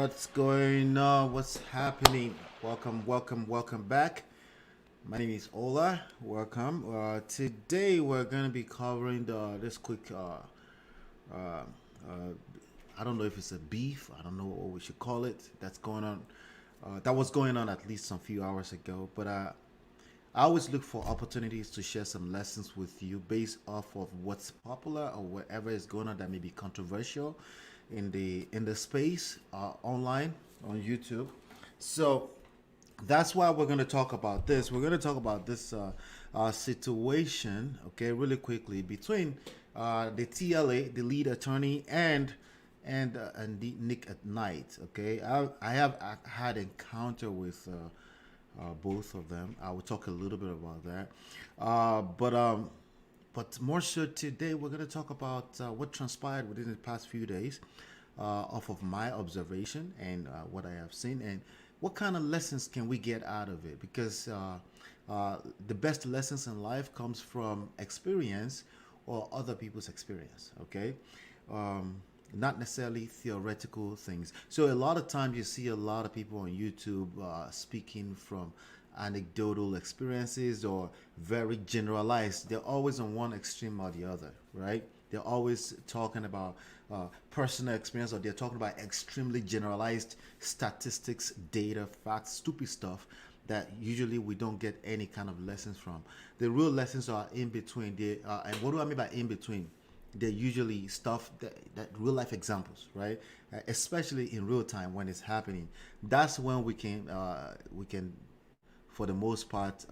What's going on? What's happening? Welcome back. My name is Ola. Welcome. Today we're going to be covering this quick. Uh, uh, I don't know if it's a beef. I don't know what we should call it. That's going on. That was going on at least some few hours ago. But I always look for opportunities to share some lessons with you based off of what's popular or whatever is going on that may be controversial in the space online on YouTube. So that's why we're going to talk about this. We're going to talk about this situation, okay, really quickly between the TLA, the lead attorney, and the Nick at night. Okay, I have had encounter with both of them. I will talk a little bit about that, but more so today we're going to talk about what transpired within the past few days, off of my observation and what I have seen, and what kind of lessons can we get out of it? Because the best lessons in life comes from experience or other people's experience. Okay, not necessarily theoretical things. So a lot of times you see a lot of people on YouTube speaking from anecdotal experiences or very generalized. They're always on one extreme or the other, right? They're always talking about personal experience, or they're talking about extremely generalized statistics, data, facts, stupid stuff that usually we don't get any kind of lessons from. The real lessons are in between. And what do I mean by in between? They're usually stuff that real life examples, right? Especially in real time when it's happening. That's when we can for the most part,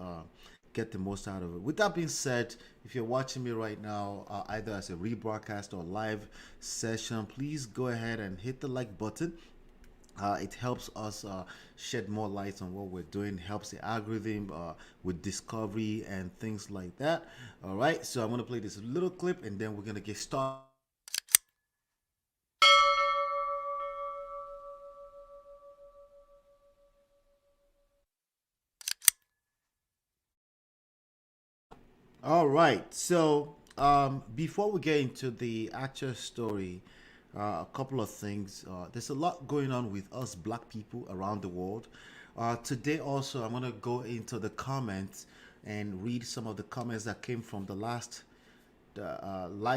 get the most out of it. With that being said, if you're watching me right now, either as a rebroadcast or live session, please go ahead and hit the like button. It helps us shed more light on what we're doing, helps the algorithm with discovery and things like that. All right, so I'm going to play this little clip and then we're going to get started. All right. So before we get into the actual story, a couple of things. There's a lot going on with us black people around the world. Today, also, I'm going to go into the comments and read some of the comments that came from the live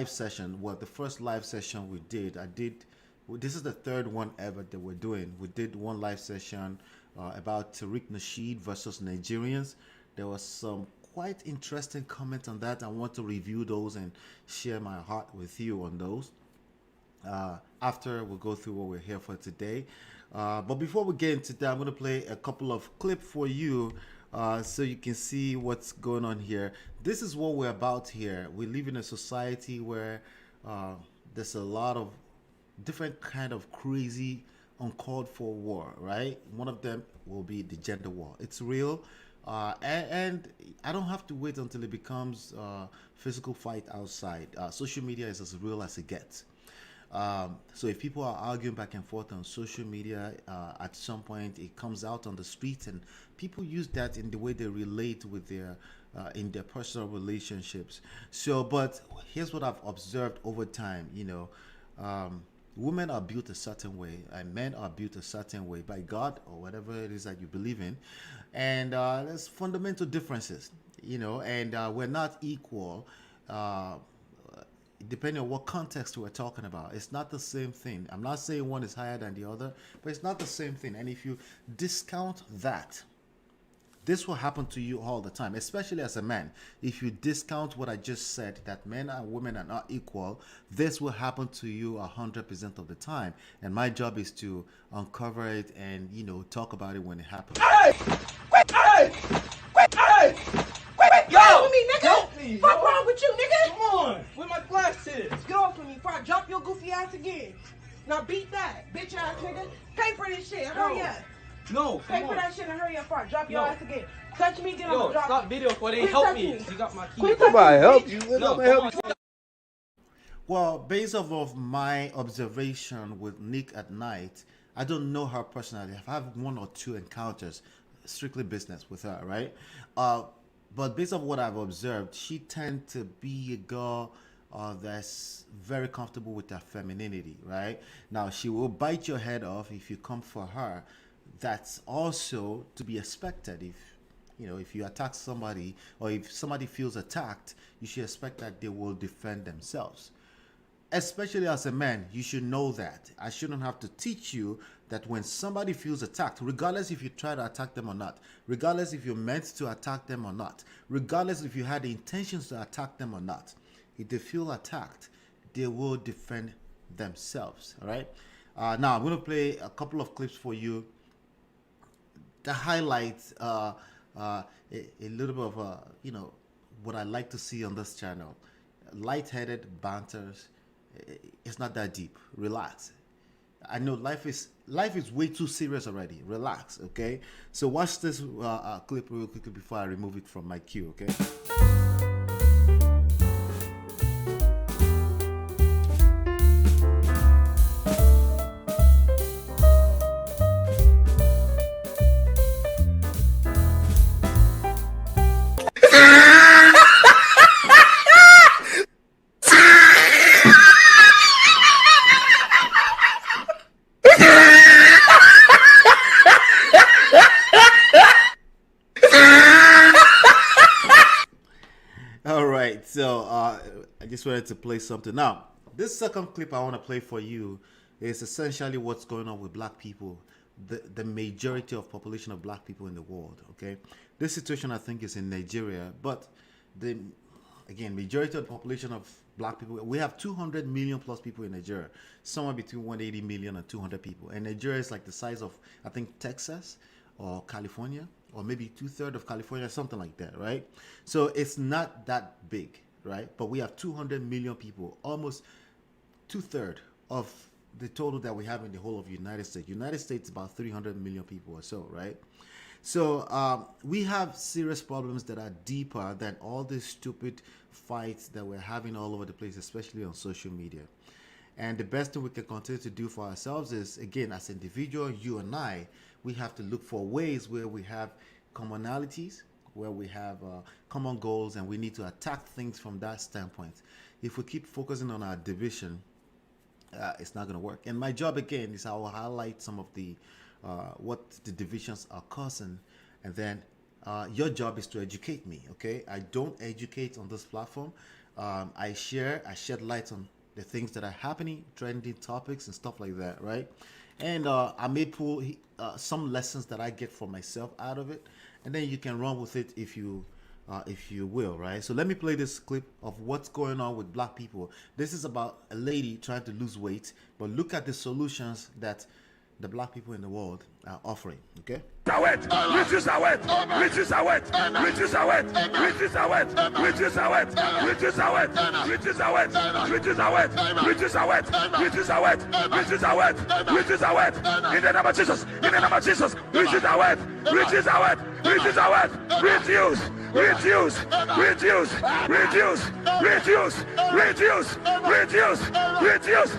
session. Well, the first live session we did, this is the third one ever that we're doing. We did one live session about Tariq Nasheed versus Nigerians. There was some quite interesting comments on that. I want to review those and share my heart with you on those. After we'll go through what we're here for today. But before we get into that, I'm going to play a couple of clips for you so you can see what's going on here. This is what we're about here. We live in a society where there's a lot of different kind of crazy uncalled for war, right? One of them will be the gender war. It's real. And I don't have to wait until it becomes physical fight outside. Social media is as real as it gets. So if people are arguing back and forth on social media, at some point it comes out on the street, and people use that in the way they relate with their in their personal relationships. So, but here's what I've observed over time. Women are built a certain way, and men are built a certain way by God or whatever it is that you believe in, and there's fundamental differences. And we're not equal. Uh, Depending on what context we're talking about, it's not the same thing. I'm not saying one is higher than the other, but it's not the same thing. And if you discount that, this will happen to you all the time, especially as a man. If you discount what I just said, that men and women are not equal, this will happen to you 100% of the time. And my job is to uncover it and talk about it when it happens. Hey! Quit! Hey! Quit! Hey! Quit! Yo! Get off of me, nigga! Help me! Fuck wrong with you, nigga? Come on! Where my glasses? Get off of me before I drop your goofy ass again. Now beat that, bitch ass nigga. Pay for this shit. Hurry up. No, Pay come for on. that shit and hurry up before I drop your No. ass again. Touch me again, I'm Yo, gonna drop stop you. video for they Quit help touching me. me. You got my key. Quit touching Nobody me, help bitch. you. No, Nobody help come you. on. Well, based off of my observation with Nick at night, I don't know her personally. I've had one or two encounters, strictly business with her, right? But based on what I've observed, she tend to be a girl that's very comfortable with her femininity, right? Now, she will bite your head off if you come for her. That's also to be expected. If you attack somebody, or if somebody feels attacked, you should expect that they will defend themselves. Especially as a man, you should know that. I shouldn't have to teach you that when somebody feels attacked, regardless if you try to attack them or not, regardless if you meant to attack them or not, regardless if you had the intentions to attack them or not, if they feel attacked, they will defend themselves. All right. Now I'm going to play a couple of clips for you that highlight a little bit of what I like to see on this channel. Light-headed banters. It's not that deep. Relax. I know life is way too serious already. Relax, okay? So watch this clip real quickly before I remove it from my queue, okay? All right, so I just wanted to play something. Now, this second clip I want to play for you is essentially what's going on with black people, the majority of population of black people in the world, okay? This situation, I think, is in Nigeria, but again, majority of the population of black people, we have 200 million plus people in Nigeria, somewhere between 180 million and 200 people. And Nigeria is like the size of, I think, Texas or California, or maybe 2/3 of California, something like that, right? So it's not that big, right? But we have 200 million people, almost 2/3 of the total that we have in the whole of the United States. United States about 300 million people or so, right? So we have serious problems that are deeper than all these stupid fights that we're having all over the place, especially on social media. And the best thing we can continue to do for ourselves is, again, as individuals, you and I, we have to look for ways where we have commonalities, where we have common goals, and we need to attack things from that standpoint. If we keep focusing on our division, it's not going to work. And my job, again, is I will highlight some of the what the divisions are causing, and then your job is to educate me, okay? I don't educate on this platform. I shed light on the things that are happening, trending topics and stuff like that, right? And I may pull some lessons that I get for myself out of it, and then you can run with it if you will, right? So let me play this clip of what's going on with black people. This is about a lady trying to lose weight, but look at the solutions that the black people in the world are offering, okay? Reduce our weight, reduce our weight, reduce our weight, reduce our weight, reduce our weight, reduce our weight, reduce our weight, reduce our weight, reduce our weight, reduce our weight, reduce our weight, reduce our weight, in the name of Jesus, in the name of Jesus, reduce our weight, reduce our weight, reduce our weight, reduce, reduce, reduce, reduce, reduce, reduce, reduce, reduce,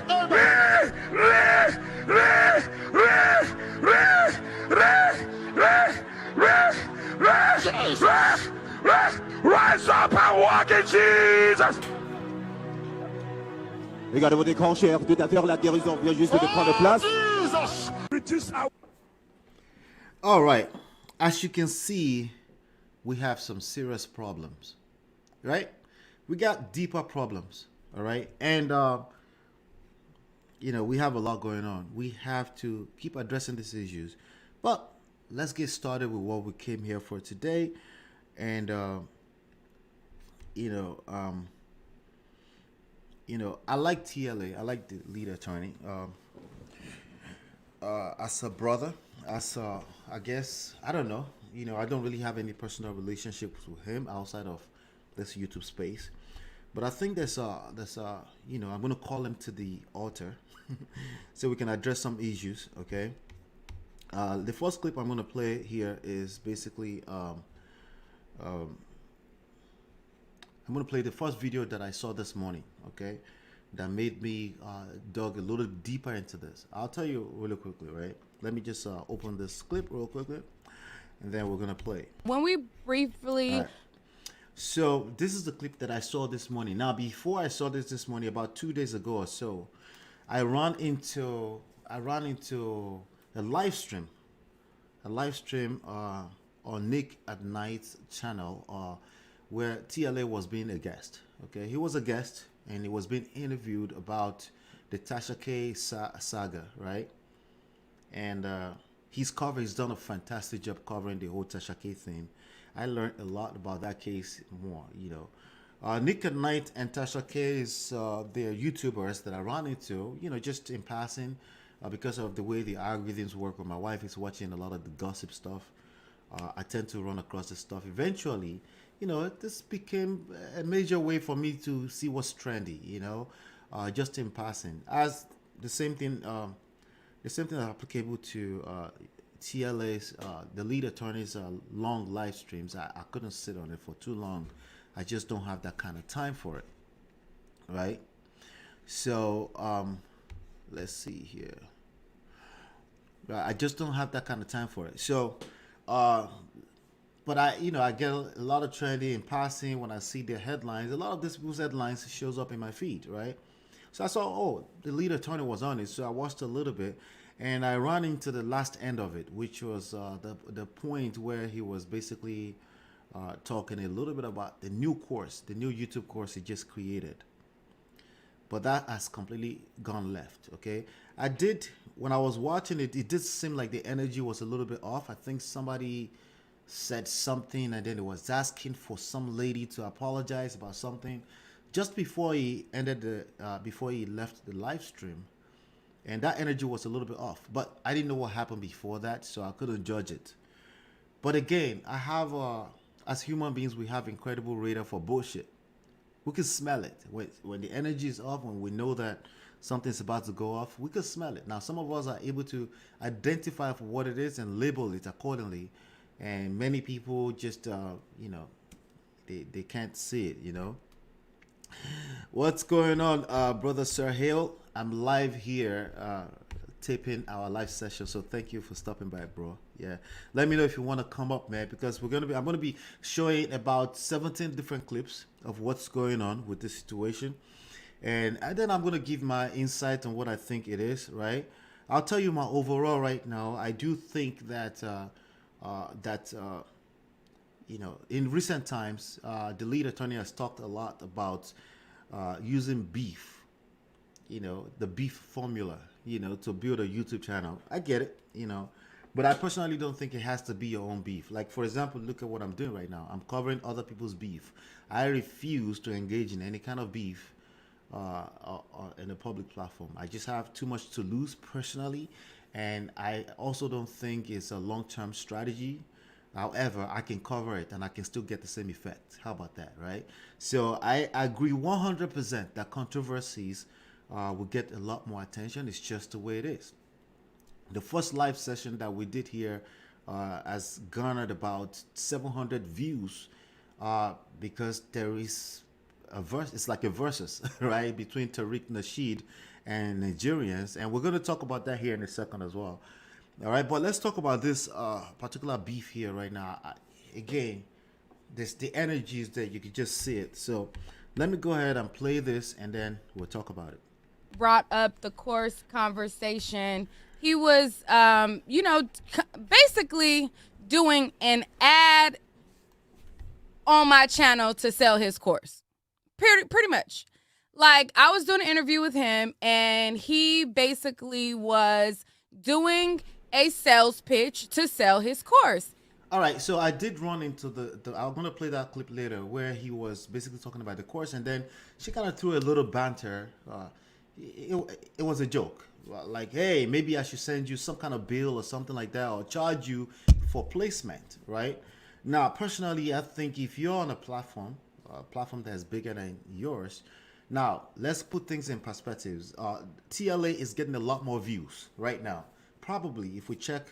rise up and walk in Jesus. Regardez vos écrans, chers spectateurs, la guérison vient juste de prendre place. All right, as you can see, we have some serious problems, right? We got deeper problems, all right? And we have a lot going on. We have to keep addressing these issues. But let's get started with what we came here for today. And I like TLA. I like the lead attorney. As a brother, I guess, I don't know. I don't really have any personal relationships with him outside of this YouTube space. But I think there's I'm going to call him to the altar so we can address some issues, okay? The first clip I'm going to play here is basically, I'm going to play the first video that I saw this morning, okay? That made me dug a little deeper into this. I'll tell you really quickly, right? Let me just open this clip real quickly, and then we're going to play. When we briefly... So this is the clip that I saw this morning. Now, before I saw this morning, about 2 days ago or so, I ran into a live stream, on Nick at Nite's channel, where TLA was being a guest. Okay, he was a guest and he was being interviewed about the Tasha K saga, right? And he's done a fantastic job covering the whole Tasha K thing. I learned a lot about that case more, Nick at Night and Tasha K is they're YouTubers that I run into, just in passing, because of the way the algorithms work. When my wife is watching a lot of the gossip stuff, I tend to run across this stuff. Eventually, this became a major way for me to see what's trendy, just in passing. As the same thing is applicable to TLA's, the lead attorney's long live streams. I couldn't sit on it for too long. I just don't have that kind of time for it, right? So let's see here. I just don't have that kind of time for it. So, but I get a lot of trendy in passing when I see their headlines. A lot of this people's headlines shows up in my feed, right? So I saw, oh, the lead attorney was on it. So I watched a little bit, and I ran into the last end of it, which was the point where he was basically talking a little bit about the new YouTube course he just created. But that has completely gone left. Okay, when I was watching it, it did seem like the energy was a little bit off. I think somebody said something, and then it was asking for some lady to apologize about something just before he before he left the live stream, and that energy was a little bit off. But I didn't know what happened before that, so I couldn't judge it. But again, I have as human beings, we have incredible radar for bullshit. We can smell it when the energy is off, when we know that something's about to go off. We can smell it. Now, some of us are able to identify for what it is and label it accordingly, and many people just they can't see it. What's going on, brother Sir Hale? I'm live here, taping our live session. So thank you for stopping by, bro. Yeah, let me know if you want to come up, man, because I'm gonna be showing about 17 different clips of what's going on with this situation, and then I'm gonna give my insight on what I think it is. Right? I'll tell you my overall right now. I do think that in recent times, the lead attorney has talked a lot about using beef, the beef formula, to build a YouTube channel. I get it, but I personally don't think it has to be your own beef. Like, for example, look at what I'm doing right now. I'm covering other people's beef. I refuse to engage in any kind of beef in a public platform. I just have too much to lose personally, and I also don't think it's a long-term strategy. However, I can cover it and I can still get the same effect. How about that, right? So I agree 100% that controversies will get a lot more attention. It's just the way it is. The first live session that we did here has garnered about 700 views because there is it's like a versus, right, between Tariq Nasheed and Nigerians, and we're going to talk about that here in a second as well. All right, but let's talk about this particular beef here right now. Again, the energy is there. You can just see it. So let me go ahead and play this, and then we'll talk about it. Brought up the course conversation. He was, basically doing an ad on my channel to sell his course. Pretty much. Like, I was doing an interview with him, and he basically was doing a sales pitch to sell his course. All right, so I did run into I'm going to play that clip later where he was basically talking about the course, and then she kind of threw a little banter. It was a joke. Like, hey, maybe I should send you some kind of bill or something like that, or charge you for placement, right? Now, personally, I think if you're on a platform that's bigger than yours, now let's put things in perspectives. TLA is getting a lot more views right now. Probably, if we check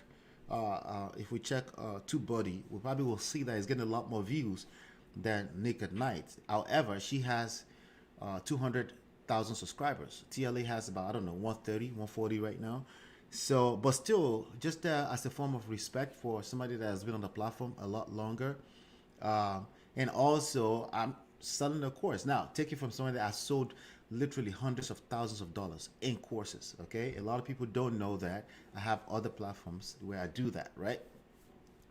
TubeBuddy, we probably will see that he's getting a lot more views than Nick at Night. However, she has 200,000 subscribers. TLA has about, 130, 140 right now. So, but still, just as a form of respect for somebody that has been on the platform a lot longer, and and also I'm selling a course. Now, take it from someone that has sold literally hundreds of thousands of dollars in courses. Okay, a lot of people don't know that I have other platforms where I do that, right?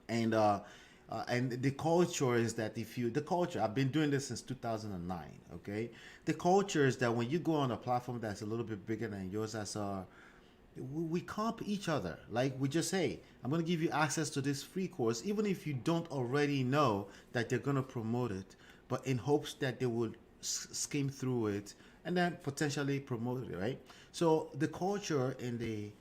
And the culture is that if you the culture I've been doing this since 2009. Okay, the culture is that when you go on a platform that's a little bit bigger than yours, as we comp each other. Like we just say, I'm going to give you access to this free course, even if you don't already know that they're going to promote it, but in hopes that they will skim through it and then potentially promote it, right? So the culture in the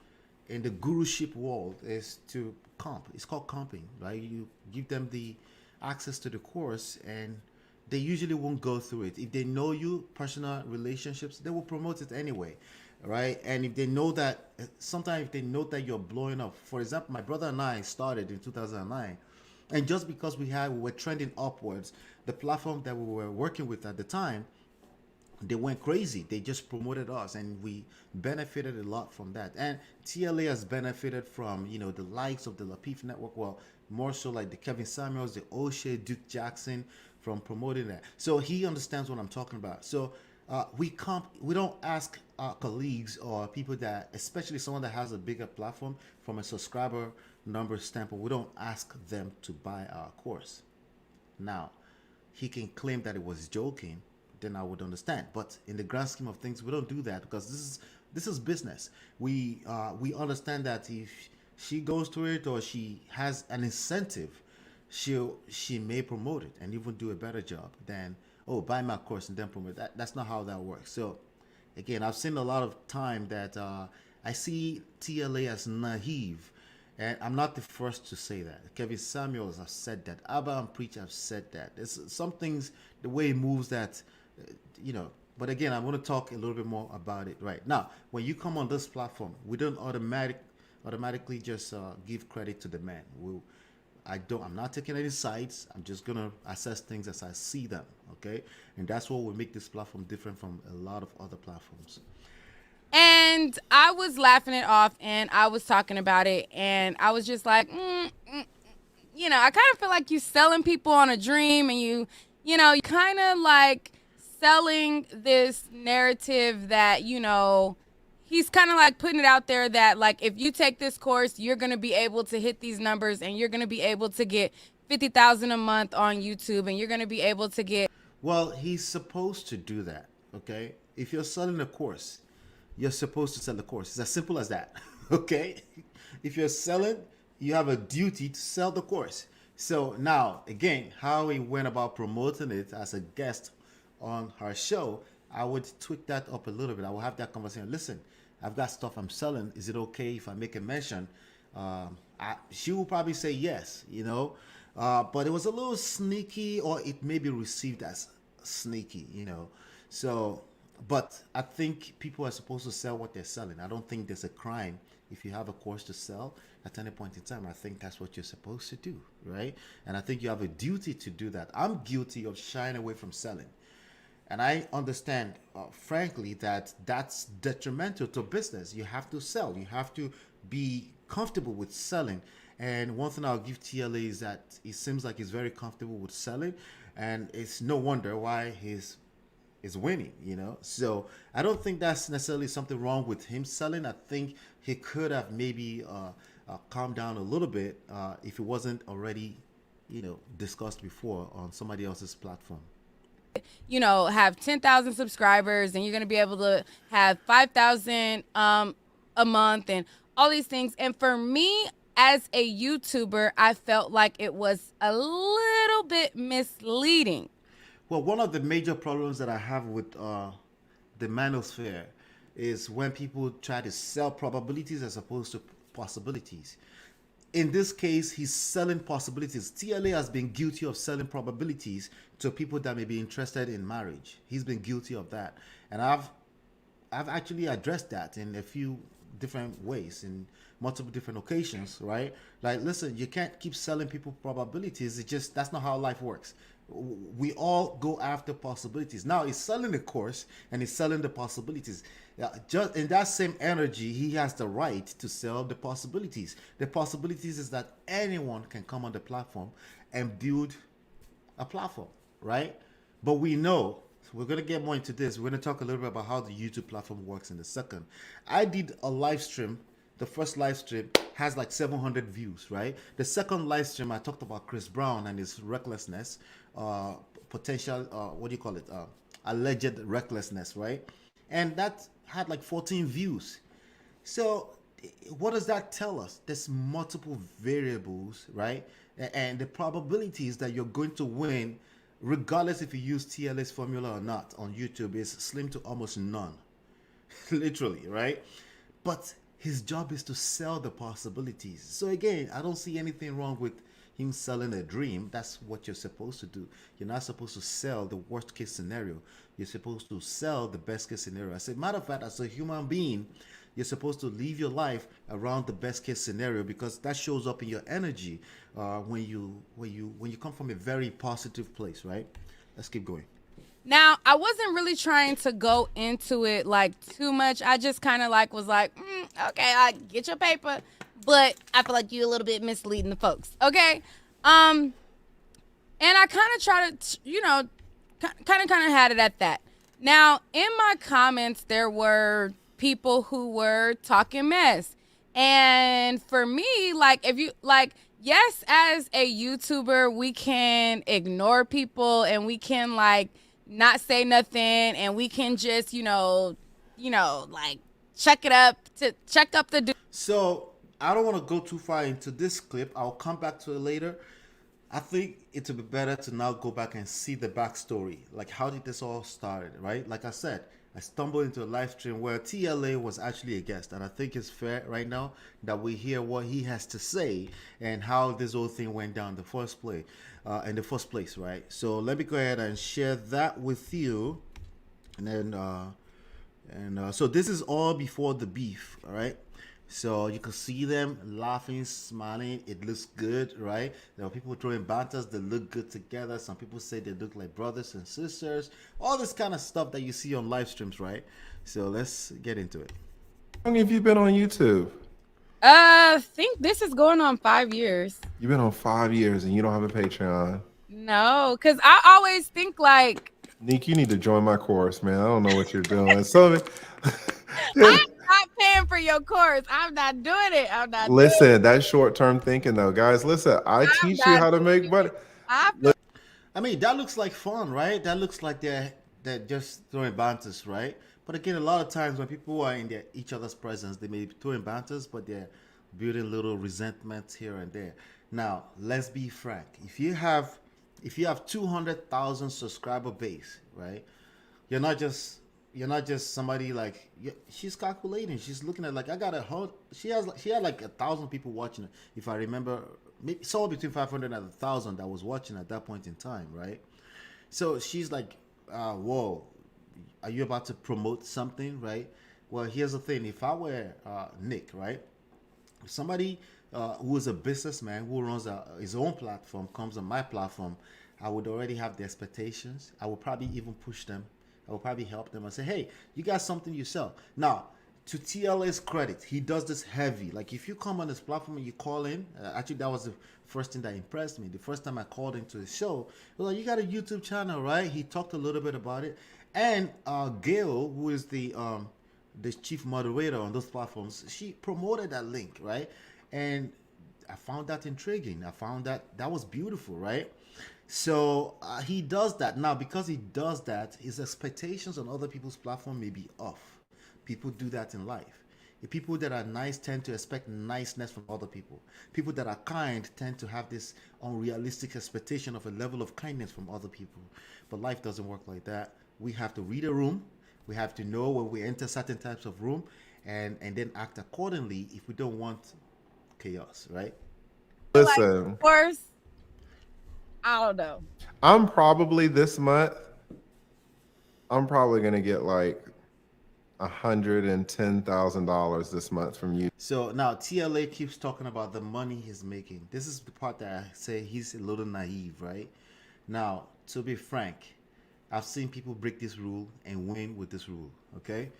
guruship world is to comp. It's called comping, right? You give them the access to the course, and they usually won't go through it. If they know you, personal relationships, they will promote it anyway, right? And if they know that, sometimes if they know that you're blowing up, for example, my brother and I started in 2009, and just because we were trending upwards, the platform that we were working with at the time, they went crazy. They just promoted us, and we benefited a lot from that. And TLA has benefited from the likes of the Lapeef Network. Well, more so like the Kevin Samuels, the O'Shea, Duke Jackson, from promoting that. So he understands what I'm talking about. So we don't ask our colleagues or people that, especially someone that has a bigger platform, from a subscriber number standpoint, we don't ask them to buy our course. Now, he can claim that it was joking, then I would understand. But in the grand scheme of things, we don't do that, because this is business. We understand that if she goes to it or she has an incentive, she may promote it and even do a better job than, oh, buy my course and then promote it. That's not how that works. So again, I've seen a lot of time that I see TLA as naive. And I'm not the first to say that. Kevin Samuels have said that. Abba and Preach have said that. There's some things, the way it moves, that, But again, I want to talk a little bit more about it right now. When you come on this platform, we don't automatically just give credit to the man. I'm not taking any sides. I'm just gonna assess things as I see them. Okay, and that's what will make this platform different from a lot of other platforms. And I was laughing it off, and I was talking about it, and I was just like, I kind of feel like you selling people on a dream, and you kind of like selling this narrative that, he's kind of like putting it out there that, like, if you take this course, you're going to be able to hit these numbers, and you're going to be able to get 50,000 a month on YouTube, and you're going to be able to get. Well, he's supposed to do that. Okay, if you're selling a course, you're supposed to sell the course. It's as simple as that. Okay? If you're selling, you have a duty to sell the course. So now, again, how he went about promoting it as a guest on her show, I would tweak that up a little bit. I will have that conversation. Listen, I've got stuff I'm selling. Is it okay if I make a mention? She will probably say yes, but it was a little sneaky, or it may be received as sneaky, So, but I think people are supposed to sell what they're selling. I don't think there's a crime if you have a course to sell at any point in time. I think that's what you're supposed to do, right? And I think you have a duty to do that. I'm guilty of shying away from selling. And I understand, frankly, that that's detrimental to business. You have to sell. You have to be comfortable with selling. And one thing I'll give TLA is that it seems like he's very comfortable with selling. And it's no wonder why he's winning, So I don't think that's necessarily something wrong with him selling. I think he could have maybe calmed down a little bit if it wasn't already, discussed before on somebody else's platform. Have 10,000 subscribers, and you're going to be able to have 5,000 a month and all these things. And for me, as a YouTuber, I felt like it was a little bit misleading. Well, one of the major problems that I have with the manosphere is when people try to sell probabilities as opposed to possibilities. In this case, he's selling possibilities. TLA has been guilty of selling probabilities to people that may be interested in marriage. He's been guilty of that. And I've actually addressed that in a few different ways, in multiple different occasions, right? Like, listen, you can't keep selling people probabilities. That's not how life works. We all go after possibilities. Now he's selling the course and he's selling the possibilities. Just in that same energy, he has the right to sell the possibilities. The possibilities is that anyone can come on the platform and build a platform, right? But we know, so we're going to get more into this. We're going to talk a little bit about how the YouTube platform works in a second. I did a live stream. The first live stream has like 700 views, right? The second live stream, I talked about Chris Brown and his recklessness, potential, what do you call it? Alleged recklessness, right? And that had like 14 views. So, what does that tell us? There's multiple variables, right? And the probabilities that you're going to win, regardless if you use TLA's formula or not on YouTube, is slim to almost none. Literally, right? But his job is to sell the possibilities. So again, I don't see anything wrong with him selling a dream. That's what you're supposed to do. You're not supposed to sell the worst case scenario. You're supposed to sell the best case scenario. As a matter of fact, as a human being, you're supposed to live your life around the best case scenario, because that shows up in your energy when you come from a very positive place, right? Let's keep going. Now, I wasn't really trying to go into it like too much. I just kind of like was like, okay, I get your paper, but I feel like you're a little bit misleading the folks. Okay. And I kind of try to, kind of had it at that. Now, in my comments, there were people who were talking mess. And for me, like, if you like, yes, as a YouTuber, we can ignore people and we can like not say nothing, and we can just, like check up the So I don't want to go too far into this clip. I'll come back to it later. I think it would be better to now go back and see the backstory. Like, how did this all start, right? Like I said, I stumbled into a live stream where TLA was actually a guest, and I think it's fair right now that we hear what he has to say and how this whole thing went down in the first place, right? So let me go ahead and share that with you, and then so this is all before the beef, all right? So you can see them laughing, smiling. It looks good, right? There are people throwing banters that look good together. Some people say they look like brothers and sisters. All this kind of stuff that you see on live streams, right? So let's get into it. How long have you been on YouTube? I think this is going on 5 years. You've been on 5 years and you don't have a Patreon. No, because I always think like, Nique, you need to join my course, man. I don't know what you're doing. So, I'm not paying for your course. I'm not doing it. I'm not listen, doing it. that's short-term thinking though. Guys, listen, I teach you how to make money. I mean, that looks like fun, right? That looks like they're just throwing banters, right? But again, a lot of times when people are in each other's presence, they may be throwing banters, but they're building little resentments here and there. Now, let's be frank. If you have 200,000 subscriber base, right? You're not just somebody like, she's calculating. She's looking at like, I got she had like 1,000 people watching it. If I remember, maybe somewhere between 500 and 1,000 that was watching at that point in time, right? So she's like, whoa, are you about to promote something, right? Well, here's the thing. If I were Nick, right? If somebody who is a businessman who runs his own platform comes on my platform, I would already have the expectations. I would probably even push them. I will probably help them and say, hey, you got something you sell. Now, to TLA's credit, he does this heavy. Like, if you come on this platform and you call in, actually, that was the first thing that impressed me. The first time I called into the show, it was like, you got a YouTube channel, right? He talked a little bit about it. And Gail, who is the chief moderator on those platforms, she promoted that link, right? And I found that intriguing. I found that was beautiful, right? So he does that. Now, because he does that, his expectations on other people's platform may be off. People do that in life. The people that are nice tend to expect niceness from other people. People that are kind tend to have this unrealistic expectation of a level of kindness from other people. But life doesn't work like that. We have to read a room. We have to know when we enter certain types of room and then act accordingly if we don't want chaos, right? Listen. Like, of course, I don't know. I'm probably this month, I'm probably going to get like $110,000 this month from you. So now TLA keeps talking about the money he's making. This is the part that I say he's a little naive, right? Now, to be frank, I've seen people break this rule and win with this rule, okay?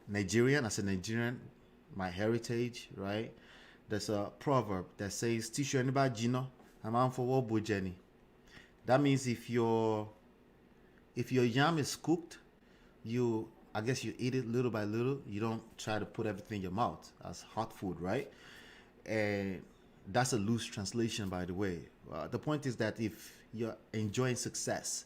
Nigerian, as a Nigerian, my heritage, right? There's a proverb that says, Tishu anybody jino, I'm on for what Jenny. That means if your yam is cooked, you I guess you eat it little by little. You don't try to put everything in your mouth as hot food, right? And that's a loose translation, by the way. The point is that if you're enjoying success,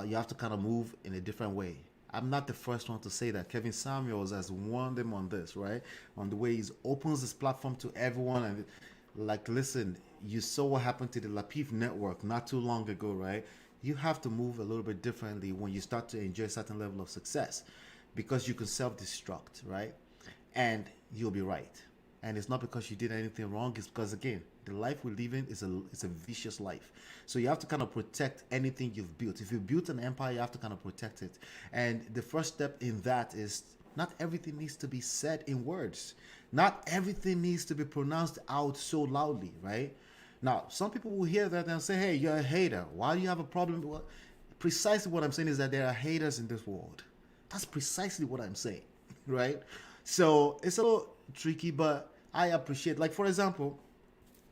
you have to kind of move in a different way. I'm not the first one to say that. Kevin Samuels has warned them on this, right? On the way he opens his platform to everyone and like, listen, you saw what happened to the Lapif network not too long ago, right? You have to move a little bit differently when you start to enjoy a certain level of success because you can self-destruct, right? And you'll be right. And it's not because you did anything wrong, it's because again, the life we live in is a vicious life. So you have to kind of protect anything you've built. If you built an empire, you have to kind of protect it. And the first step in that is not everything needs to be said in words. Not everything needs to be pronounced out so loudly, right? Now, some people will hear that and say, hey, you're a hater. Why do you have a problem? Well, precisely what I'm saying is that there are haters in this world. That's precisely what I'm saying, right? So it's a little tricky, but I appreciate, like, for example,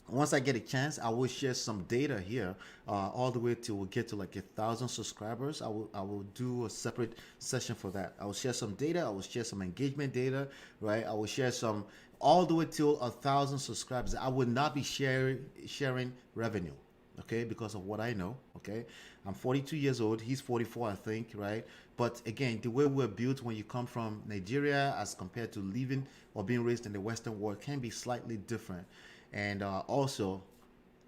once I get a chance, I will share some data here, all the way till we get to like 1,000 subscribers. I will do a separate session for that. I will share some data. I will share some engagement data, right? I will share some all the way till 1,000 subscribers. I will not be sharing revenue, okay, because of what I know. Okay, I'm 42 years old. He's 44, I think, right? But again, the way we're built when you come from Nigeria as compared to living or being raised in the Western world can be slightly different. And also,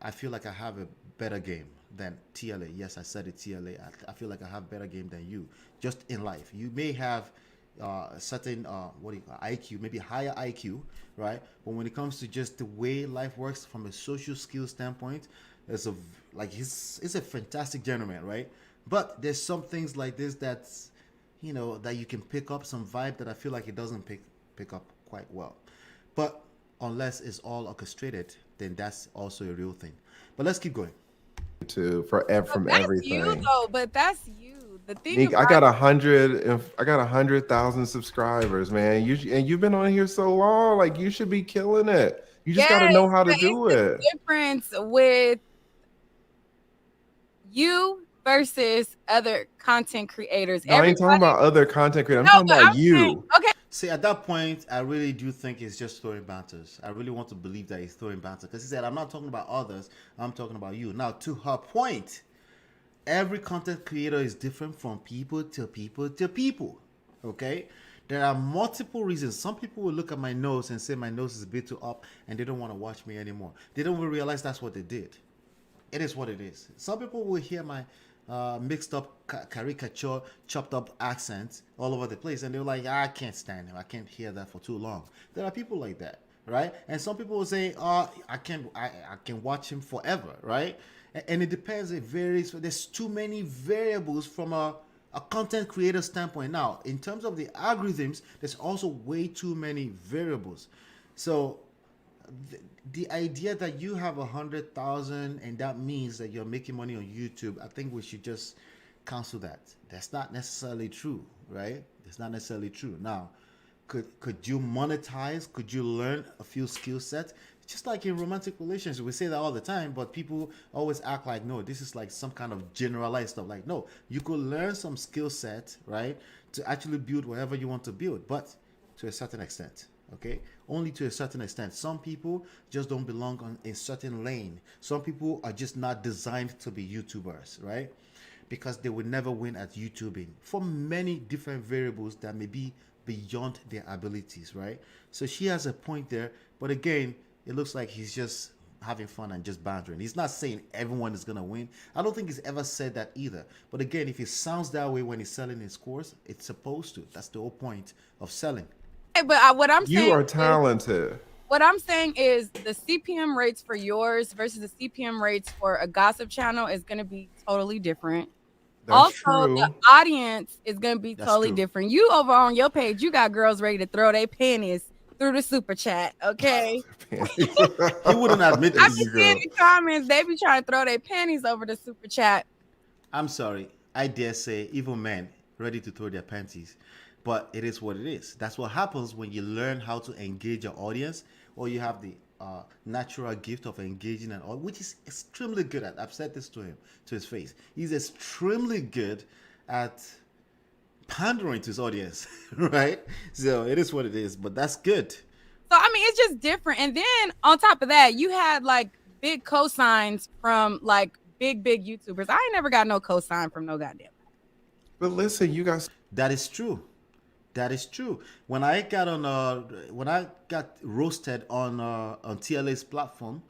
I feel like I have a better game than TLA. Yes, I said it, TLA. I feel like I have better game than you, just in life. You may have a certain what do you call IQ, maybe higher IQ, right? But when it comes to just the way life works from a social skill standpoint, it's he's a fantastic gentleman, right? But there's some things like this that's that you can pick up some vibe that I feel like it doesn't pick up quite well. But unless it's all orchestrated, then that's also a real thing. But let's keep going. From That's everything. you though, but that's you. The thing Nick, about I got 100,000 subscribers, man. You've been on here so long, like you should be killing it. You just got to know how to but do it's it. the difference with you versus other content creators. No, I ain't talking about other content creators. I'm talking but about I'm saying, you. okay. See, at that point, I really do think it's just throwing banters. I really want to believe that he's throwing banter because he said, I'm not talking about others, I'm talking about you. Now, to her point, every content creator is different from people to people to people. Okay? There are multiple reasons. Some people will look at my nose and say my nose is a bit too up and they don't want to watch me anymore. They don't even realize that's what they did. It is what it is. Some people will hear my mixed up caricature, chopped up accents all over the place, and they're like, I can't stand him. I can't hear that for too long. There are people like that, right? And some people will say, I can watch him forever, right? And it depends. It varies. There's too many variables from a content creator standpoint. Now, in terms of the algorithms, there's also way too many variables. So the idea that you have 100,000 and that means that you're making money on YouTube, I think we should just cancel that. That's not necessarily true, right? It's not necessarily true. Now, could you monetize? Could you learn a few skill sets? Just like in romantic relations, we say that all the time, but people always act like, no, this is like some kind of generalized stuff. Like, no, you could learn some skill set, right, to actually build whatever you want to build, but to a certain extent. Okay, only to a certain extent. Some people just don't belong on a certain lane. Some people are just not designed to be YouTubers, right? Because they will never win at YouTubing for many different variables that may be beyond their abilities, right? So she has a point there, but again, it looks like he's just having fun and just bantering. He's not saying everyone is gonna win. I don't think he's ever said that either. But again, if it sounds that way when he's selling his course, it's supposed to. That's the whole point of selling. But what I'm You saying are talented. what I'm saying is the CPM rates for yours versus the CPM rates for a gossip channel is going to be totally different. That's Also, true. the audience is going to be That's totally true. different. You over on your page, you got girls ready to throw their panties through the super chat, okay? He wouldn't admit I this. be seeing the comments, they be trying to throw their panties over the super chat. I'm sorry. I dare say even men ready to throw their panties. But it is what it is. That's what happens when you learn how to engage your audience or you have the natural gift of engaging and all, which is extremely good at. I've said this to him, to his face. He's extremely good at pandering to his audience, right? So it is what it is, but that's good. So I mean, it's just different. And then on top of that, you had like big cosigns from like big YouTubers. I ain't never got no cosign from no goddamn. But listen, you guys. That is true. That is true. When I got roasted on TLA's platform,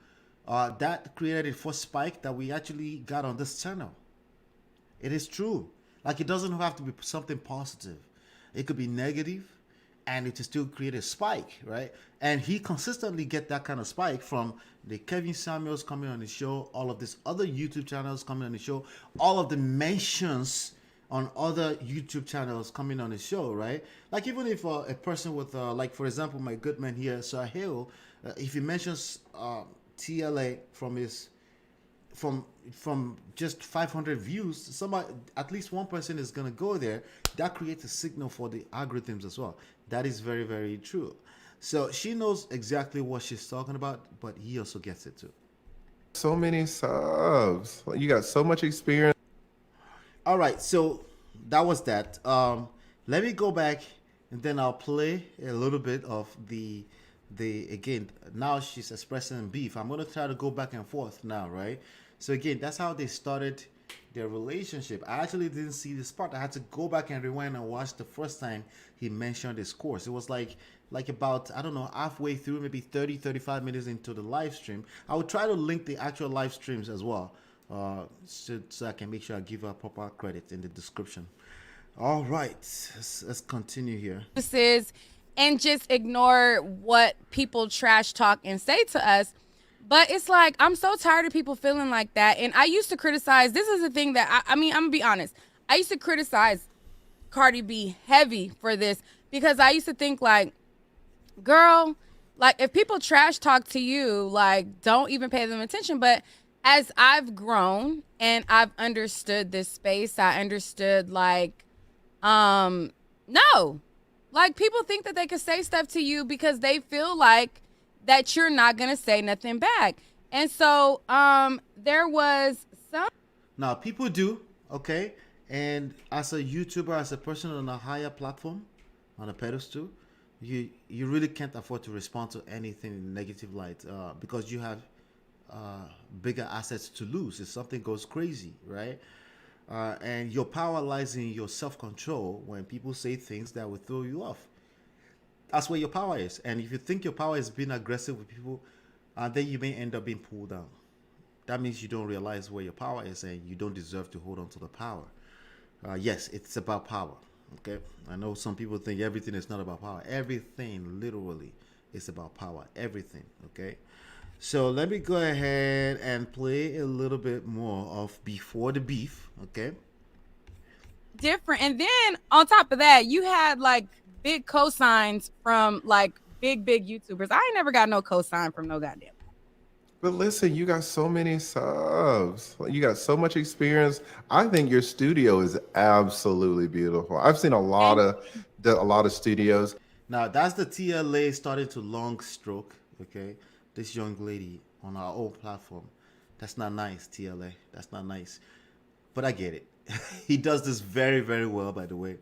that created a first spike that we actually got on this channel. It is true. Like, it doesn't have to be something positive. It could be negative, and it will still create a spike, right? And he consistently get that kind of spike from the Kevin Samuels coming on the show, all of these other YouTube channels coming on the show, all of the mentions on other YouTube channels coming on the show, right? Like, even if a person with, like, for example, my good man here, Sahil, if he mentions TLA from his, from just 500 views, somebody, at least one person is gonna go there. That creates a signal for the algorithms as well. That is very, very true. So she knows exactly what she's talking about, but he also gets it too. So many subs. You got so much experience. All right, so that was that. Let me go back and then I'll play a little bit of the again. Now she's expressing beef. I'm gonna try to go back and forth now, right? So again, that's how they started their relationship. I actually didn't see this part. I had to go back and rewind and watch the first time he mentioned his course. It was like about, I don't know, halfway through, maybe 35 minutes into the live stream. I will try to link the actual live streams as well, so I can make sure I give her proper credit in the description. All right, let's continue here. This is, and just ignore what people trash talk and say to us. But it's like, I'm so tired of people feeling like that. And I used to criticize, this is the thing that, I mean, I'm gonna be honest. I used to criticize Cardi B heavy for this because I used to think like, girl, like if people trash talk to you, like don't even pay them attention. But as I've grown and I've understood this space, I understood like, no, like people think that they could say stuff to you because they feel like that you're not gonna say nothing back. And so there was some. Now people do, okay? And as a YouTuber, as a person on a higher platform, on a pedestal, you really can't afford to respond to anything in negative light because you have bigger assets to lose if something goes crazy, right? And your power lies in your self-control when people say things that will throw you off. That's where your power is. And if you think your power is being aggressive with people, then you may end up being pulled down. That means you don't realize where your power is and you don't deserve to hold on to the power. Yes, it's about power. Okay, I know some people think everything is not about power. Everything literally is about power. Everything. Okay, so let me go ahead and play a little bit more of Before the Beef. Okay, different. And then on top of that, you had like big cosigns from like big YouTubers. I ain't never got no cosign from no goddamn. But listen, you got so many subs. You got so much experience. I think your studio is absolutely beautiful. I've seen a lot of studios. now that's the TLA starting to long stroke. Okay, this young lady on our own platform. That's not nice, TLA. That's not nice. But I get it. He does this very, very well, by the way.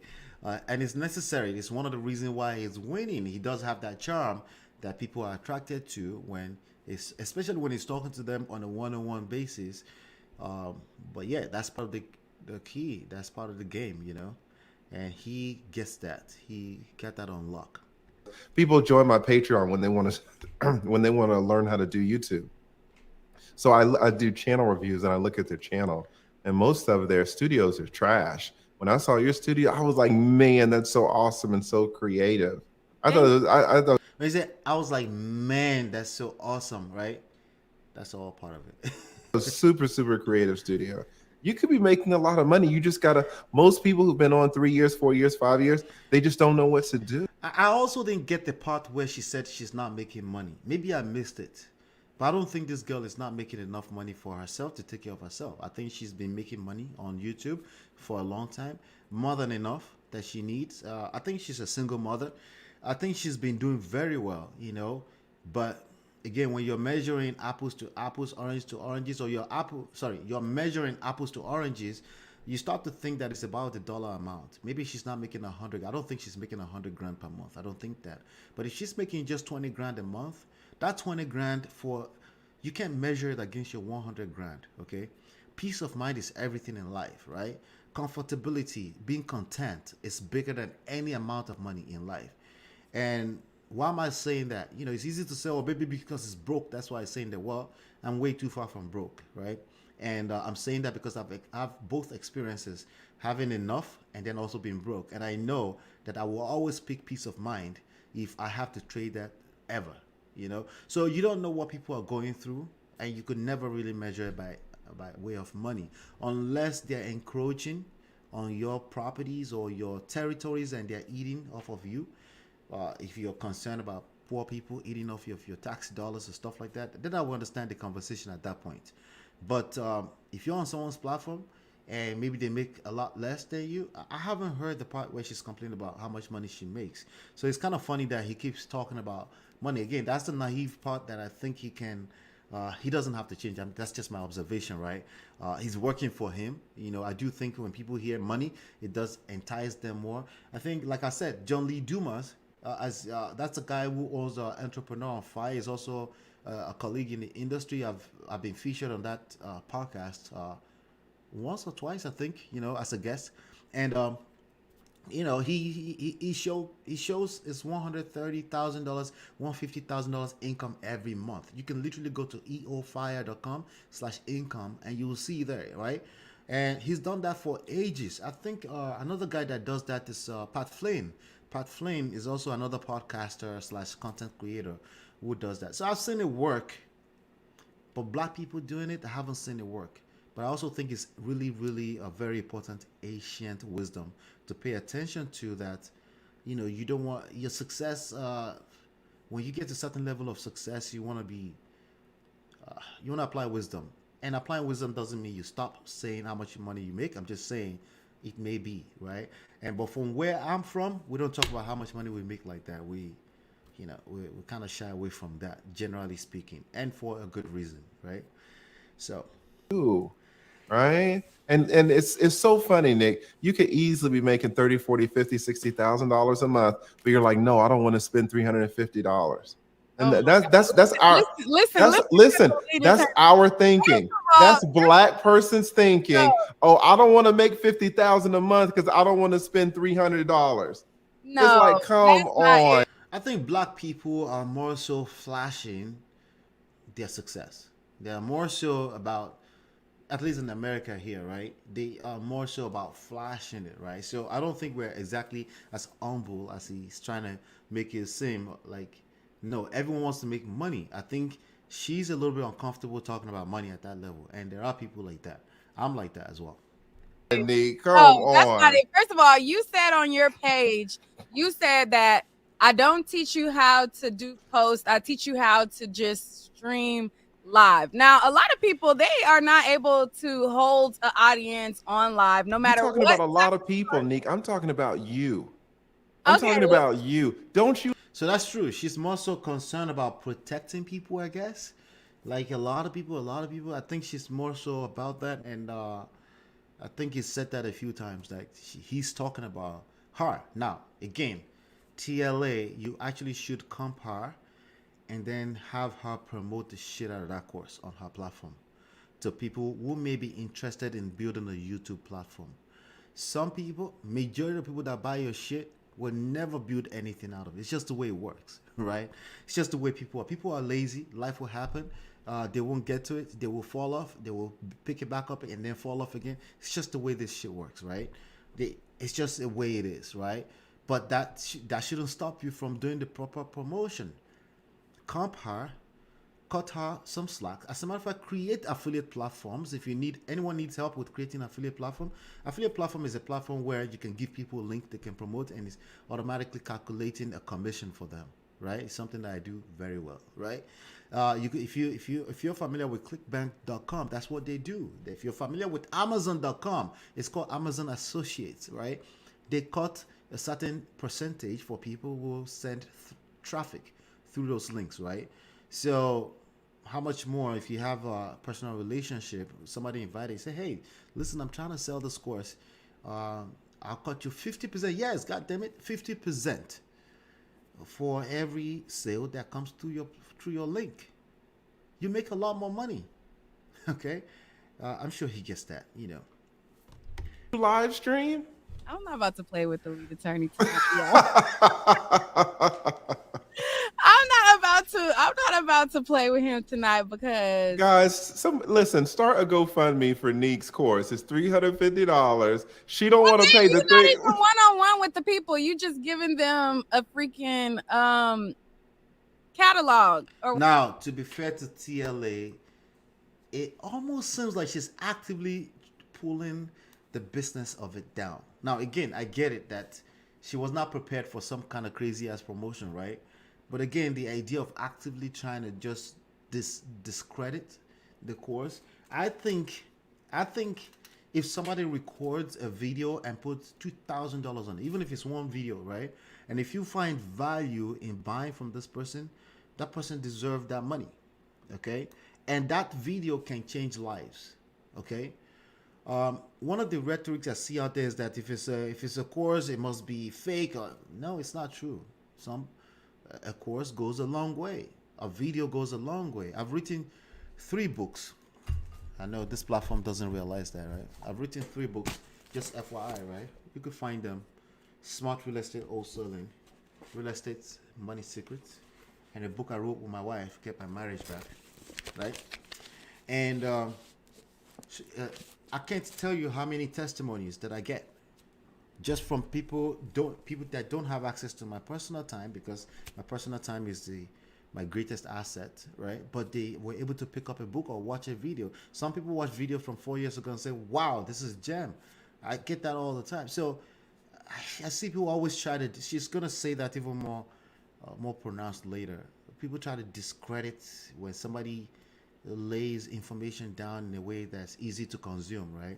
And it's necessary. It's one of the reasons why he's winning. He does have that charm that people are attracted to especially when he's talking to them on a one-on-one basis. But yeah, that's part of the key. That's part of the game, you know. And he gets that. He got that on lock. People join my Patreon when they want to when they want to learn how to do YouTube. So I do channel reviews and I look at their channel, and most of their studios are trash. When I saw your studio, I was like, man, that's so awesome and so creative. I thought I was like, man, that's so awesome, right? That's all part of it. it was super, super creative studio. You could be making a lot of money. You just gotta, most people who've been on 3 years, 4 years, 5 years, they just don't know what to do. I also didn't get the part where she said she's not making money. Maybe I missed it. But I don't think this girl is not making enough money for herself to take care of herself. I think she's been making money on YouTube for a long time, more than enough that she needs. I think she's a single mother. I think she's been doing very well, you know, but again, when you're measuring apples to apples, oranges to oranges, or you're measuring apples to oranges, you start to think that it's about the dollar amount. Maybe she's not making 100. I don't think she's making 100 grand per month. I don't think that. But if she's making just 20 grand a month, that 20 grand you can't measure it against your 100 grand. Okay, peace of mind is everything in life, right? Comfortability, being content is bigger than any amount of money in life. And why am I saying that? It's easy to say, oh, baby, because it's broke. That's why I'm saying that. Well, I'm way too far from broke, right? And I'm saying that because I've both experiences, having enough and then also being broke. And I know that I will always pick peace of mind if I have to trade that ever. So you don't know what people are going through, and you could never really measure it by way of money unless they're encroaching on your properties or your territories and they're eating off of you. If you're concerned about poor people eating off of your tax dollars or stuff like that, then I will understand the conversation at that point. But if you're on someone's platform and maybe they make a lot less than you, I haven't heard the part where she's complaining about how much money she makes. So it's kind of funny that he keeps talking about money. Again, that's the naive part that I think he doesn't have to change. I mean, that's just my observation, right? He's working for him. I do think when people hear money, it does entice them more. I think, like I said, John Lee Dumas, that's a guy who owns Entrepreneur on Fire. He's also a colleague in the industry. I've been featured on that podcast once or twice, I think, as a guest. And he shows his $130,000, $150,000 income every month. You can literally go to eofire.com/income and you will see there, right? And he's done that for ages. I think another guy that does that is Pat Flynn. Pat Flynn is also another podcaster / content creator who does that. So I've seen it work, but black people doing it, I haven't seen it work. But I also think it's really, really a very important ancient wisdom to pay attention to, that, you don't want your success. When you get to a certain level of success, you want to apply wisdom. And applying wisdom doesn't mean you stop saying how much money you make. I'm just saying it may be, right? But from where I'm from, we don't talk about how much money we make like that. We kind of shy away from that, generally speaking, and for a good reason, right? So, right? And it's so funny, Nick. You could easily be making 30, 40, 50, $60,000 a month, but you're like, no, I don't want to spend $350. And that's our listen. That's our thinking. That's black person's thinking. Oh, I don't want to make 50,000 a month because I don't want to spend $300. It's like, come on. I think black people are more so flashing their success. They are more so about, at least in America here, right? They are more so about flashing it, right? So I don't think we're exactly as humble as he's trying to make it seem like. No, everyone wants to make money. I think she's a little bit uncomfortable talking about money at that level, and there are people like that. I'm like that as well. Nick, come on. That's not it. First of all, you said on your page, you said that I don't teach you how to do posts. I teach you how to just stream live. Now, a lot of people, they are not able to hold an audience on live, no matter what. I'm talking about a lot of people, Nick. I'm talking about you. I'm talking about you. Don't you? So that's true. She's more so concerned about protecting people, I guess. Like a lot of people, I think she's more so about that. And I think he said that a few times, that he's talking about her. Now, again, TLA, you actually should comp her and then have her promote the shit out of that course on her platform to people who may be interested in building a YouTube platform. Some people, majority of people that buy your shit, will never build anything out of it. It's just the way it works, right? It's just the way people are. People are lazy. Life will happen. They won't get to it. They will fall off. They will pick it back up and then fall off again. It's just the way this shit works, right? It's just the way it is, right? But that shouldn't stop you from doing the proper promotion. Comp her, cut her some slack. As a matter of fact, create affiliate platforms. If anyone needs help with creating an affiliate platform is a platform where you can give people a link they can promote, and it's automatically calculating a commission for them, right? It's something that I do very well, right? If you're familiar with clickbank.com, that's what they do. If you're familiar with amazon.com, it's called Amazon Associates, right? They cut a certain percentage for people who send traffic through those links, right? So, how much more if you have a personal relationship? Somebody invited, say, "Hey, listen, I'm trying to sell this course. I'll cut you 50%. Yes, God damn it, 50% for every sale that comes through your link. You make a lot more money." Okay, I'm sure he gets that. Live stream? I'm not about to play with the lead attorney tonight, y'all. I'm not about to play with him tonight because Guys, listen, start a GoFundMe for Nique's course. It's $350. She don't want to pay you're the not thing. even one-on-one with the people. You just giving them a freaking catalog. Or Now, to be fair to TLA, it almost seems like she's actively pulling the business of it down. Now, again, I get it that she was not prepared for some kind of crazy ass promotion, right? But again, the idea of actively trying to just discredit the course, I think if somebody records a video and puts $2,000 on it, even if it's one video, right? And if you find value in buying from this person, that person deserves that money, okay? And that video can change lives, okay? One of the rhetorics I see out there is that if it's a course, it must be fake. No, it's not true. A course goes a long way. A video goes a long way. I've written 3 books. I know this platform doesn't realize that, right? I've written 3 books, just FYI, right? You could find them: Smart Real Estate Wholesaling, Real Estate Money Secrets, and a book I wrote with my wife, Get My Marriage Back, right? And I can't tell you how many testimonies that I get just from people that don't have access to my personal time, because my personal time is my greatest asset, right? But they were able to pick up a book or watch a video. Some people watch video from 4 years ago and say, "Wow, this is gem." I get that all the time. So I see people always try to. She's gonna say that even more pronounced later. People try to discredit when somebody lays information down in a way that's easy to consume, right?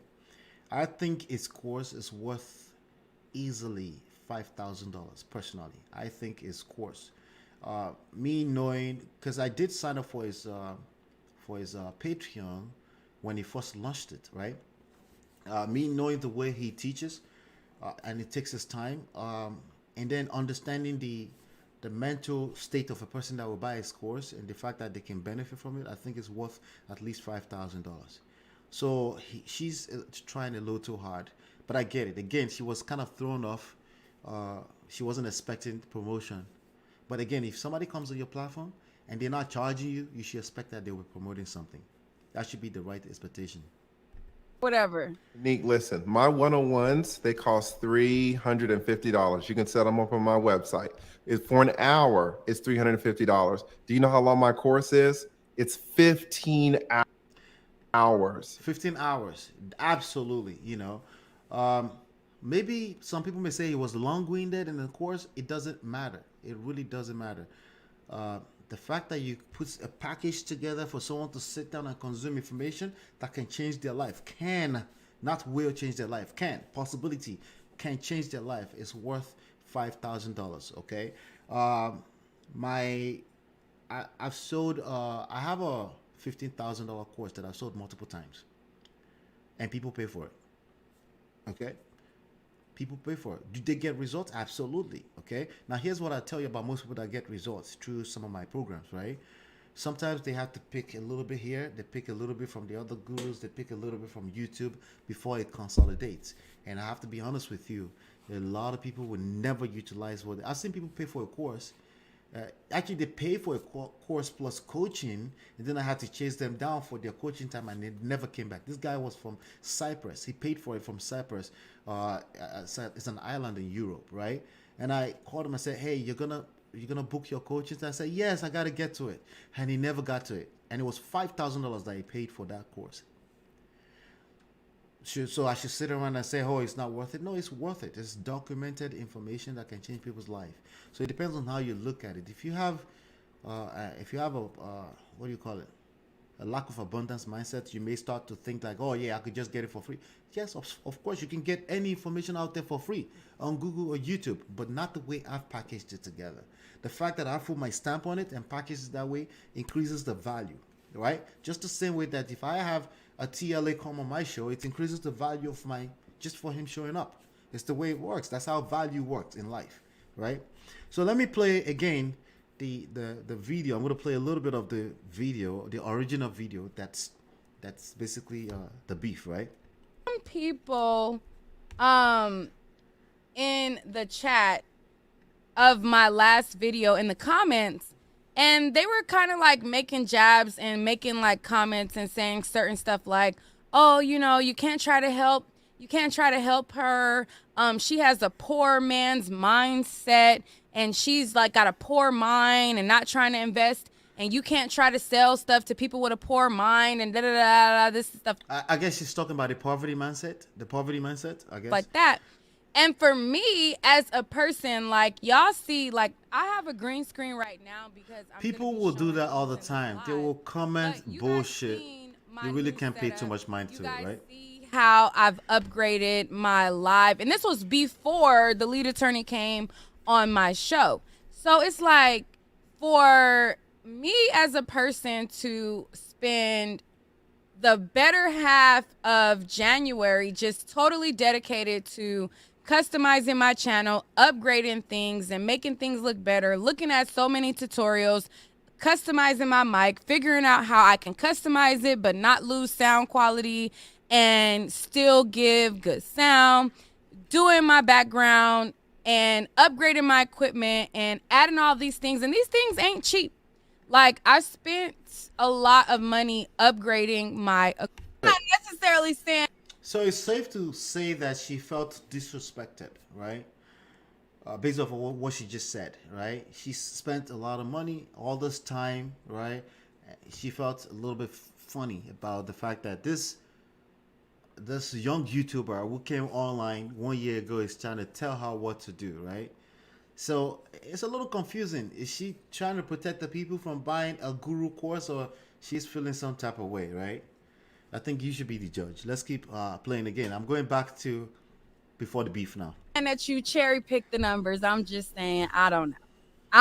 I think its course is worth easily $5,000 personally. I think its course. Me knowing, because I did sign up for his Patreon when he first launched it, right? Me knowing the way he teaches, and it takes his time, and then understanding the mental state of a person that will buy his course and the fact that they can benefit from it, I think it's worth at least $5,000. So she's trying a little too hard, but I get it. Again, she was kind of thrown off. She wasn't expecting promotion. But again, if somebody comes on your platform and they're not charging you, you should expect that they were promoting something. That should be the right expectation. whatever. Nique, listen, my one-on-ones, they cost $350. You can set them up on my website. It's for an hour, it's $350. Do you know how long my course is? It's 15 hours. 15 hours. Absolutely. Maybe some people may say it was long-winded in the course. It doesn't matter. It really doesn't matter. The fact that you put a package together for someone to sit down and consume information that can change their life, not will change their life, possibility can change their life, is worth $5,000. Okay. I've sold, I have a $15,000 course that I've sold multiple times, and people pay for it. Okay. People pay for it. Do they get results? Absolutely. Okay. Now, here's what I tell you about most people that get results through some of my programs, right? Sometimes they have to pick a little bit here. They pick a little bit from the other gurus. They pick a little bit from YouTube before it consolidates. And I have to be honest with you, a lot of people will never utilize what I've seen people pay for a course. Actually, they pay for a course plus coaching, and then I had to chase them down for their coaching time, and they never came back. This guy was from Cyprus. He paid for it from Cyprus. It's an island in Europe, right? And I called him and said, "Hey, you're gonna book your coaches?" And I said, "Yes, I gotta get to it," and he never got to it. And it was $5,000 that he paid for that course. So I should sit around and say, "Oh, it's not worth it." No, it's worth it. It's documented information that can change people's life. So it depends on how you look at it. If you have a what do you call it? a lack of abundance mindset, you may start to think like, oh yeah, I could just get it for free. Yes, of course, you can get any information out there for free on Google or YouTube, but not the way I've packaged it together. The fact that I put my stamp on it and package it that way increases the value, right? Just the same way that if I have a TLA come on my show, it increases the value of my, just for him showing up. It's the way it works. That's how value works in life, right? So let me play again the video. I'm going to play a little bit of the video, the original video. That's basically the beef, right? Some people in the chat of my last video in the comments, and they were kind of like making jabs and making like comments and saying certain stuff like, oh, you know, you can't try to help her. She has a poor man's mindset, and she's like got a poor mind and not trying to invest, and you can't try to sell stuff to people with a poor mind and this stuff. I guess she's talking about the poverty mindset, I guess. Like that. And for me as a person, like y'all see, like I have a green screen right now because people will do that all the time. They will comment bullshit. You really can't pay too much mind to it, right? See how I've upgraded my live, and this was before the lead attorney came on my show. So it's like for me as a person to spend the better half of January just totally dedicated to customizing my channel, upgrading things and making things look better, looking at so many tutorials, customizing my mic, figuring out how I can customize it but not lose sound quality and still give good sound, doing my background and upgrading my equipment and adding all these things. And these things ain't cheap. Like I spent a lot of money upgrading my equipment. I'm not necessarily saying. So it's safe to say that she felt disrespected, right? Based off of what she just said, right? She spent a lot of money, all this time, right? She felt a little bit funny about the fact that this young YouTuber who came online 1 year ago is trying to tell her what to do, right? So it's a little confusing. Is she trying to protect the people from buying a guru course, or she's feeling some type of way, right? I think you should be the judge. Let's keep playing again. I'm going back to before the beef now. And that you cherry pick the numbers. I'm just saying, I don't know.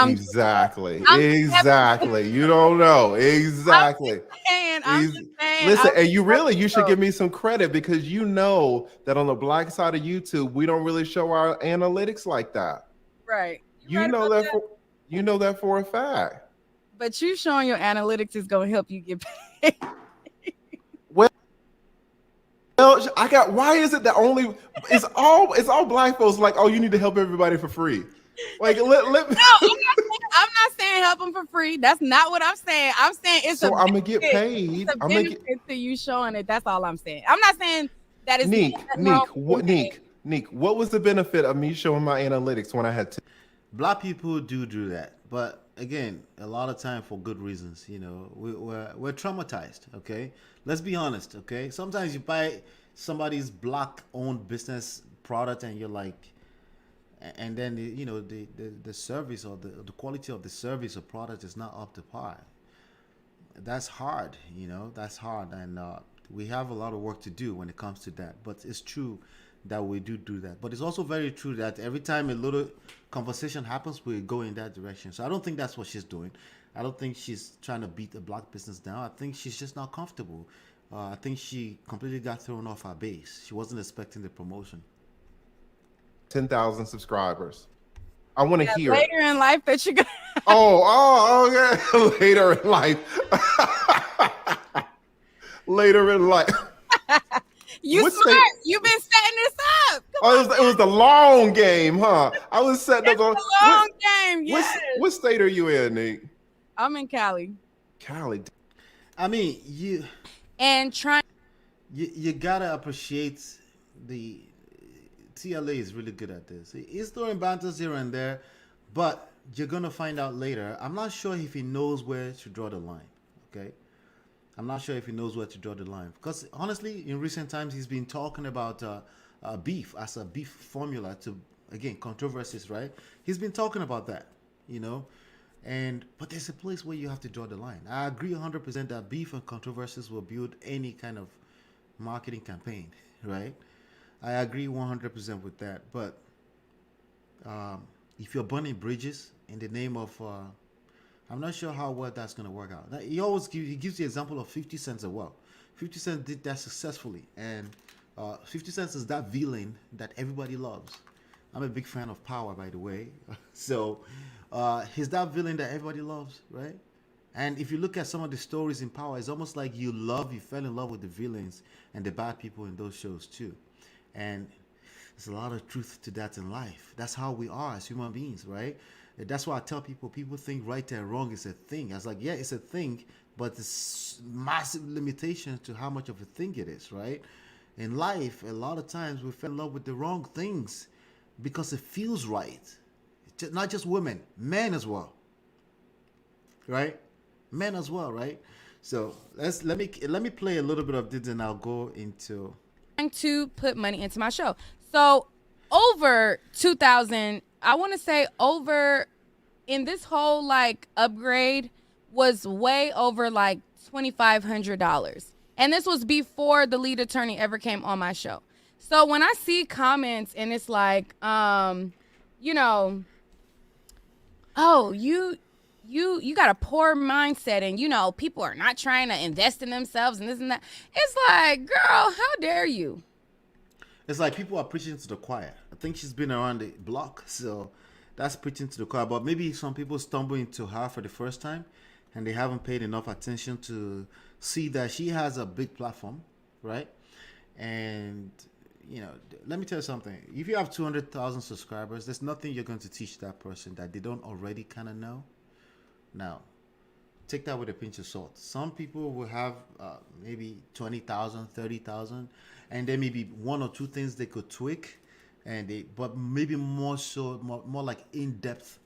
Exactly. You don't know. Exactly. I'm just saying. Listen, and you should give me some credit because you know that on the black side of YouTube, we don't really show our analytics like that. Right. You know that for a fact. But you showing your analytics is going to help you get paid. Well, why is it that only it's all black folks like, oh, you need to help everybody for free? Like No, I'm not saying help them for free. That's not what I'm saying. I'm saying it's so I'm gonna get paid. It's a benefit to you showing it. That's all I'm saying. I'm not saying that it's Nique, what was the benefit of me showing my analytics when I had to? Black people do that, but again, a lot of time for good reasons. You know, we're traumatized. Okay, let's be honest. Okay, sometimes you buy somebody's black-owned business product and you're like, and then the service or the quality of the service or product is not up to par. That's hard. That's hard, and we have a lot of work to do when it comes to that. But it's true that we do that. But it's also very true that every time a little conversation happens, we go in that direction. So I don't think that's what she's doing. I don't think she's trying to beat the black business down. I think she's just not comfortable. I think she completely got thrown off her base. She wasn't expecting the promotion. 10,000 subscribers. I want to hear later in life that you're gonna. Okay. Later in life. Later in life. You've been setting this up. It was the long game, huh? I was setting up the long game. Yes. What state are you in, Nick? I'm in Cali. Cali. I mean, you gotta appreciate the TLA is really good at this. He's throwing banters here and there, but you're gonna find out later. I'm not sure if he knows where to draw the line. Okay. I'm not sure if he knows where to draw the line, because honestly, in recent times, he's been talking about beef as a beef formula to, again, controversies, right? He's been talking about that, But there's a place where you have to draw the line. I agree 100% that beef and controversies will build any kind of marketing campaign, right? I agree 100% with that. But if you're burning bridges in the name of, I'm not sure how well that's going to work out. He gives the example of 50 Cent as well. 50 Cent did that successfully, and 50 Cent is that villain that everybody loves. I'm a big fan of Power, by the way. So he's that villain that everybody loves, right? And if you look at some of the stories in Power, it's almost like you fell in love with the villains and the bad people in those shows too. And there's a lot of truth to that in life. That's how we are as human beings, right? That's why I tell people think right and wrong is a thing. I was like, yeah, it's a thing, but there's massive limitations to how much of a thing it is, right? In life, a lot of times we fell in love with the wrong things because it feels right. Not just women, men as well, right? Men as well, right? So let me play a little bit of this, and I'll go into trying to put money into my show. So over 2,000, I want to say over in this whole like upgrade was way over like $2,500. And this was before the lead attorney ever came on my show. So when I see comments and it's like, you know, oh, you got a poor mindset, and you know people are not trying to invest in themselves and this and that. It's like, girl, how dare you? It's like people are preaching to the choir. I think she's been around the block, so that's preaching to the choir. But maybe some people stumble into her for the first time, and they haven't paid enough attention to see that she has a big platform, right? And you know, let me tell you something. If you have 200,000 subscribers, there's nothing you're going to teach that person that they don't already kind of know. Now, take that with a pinch of salt. Some people will have maybe 20,000, 30,000, and there may be one or two things they could tweak, but maybe more so, more like in-depth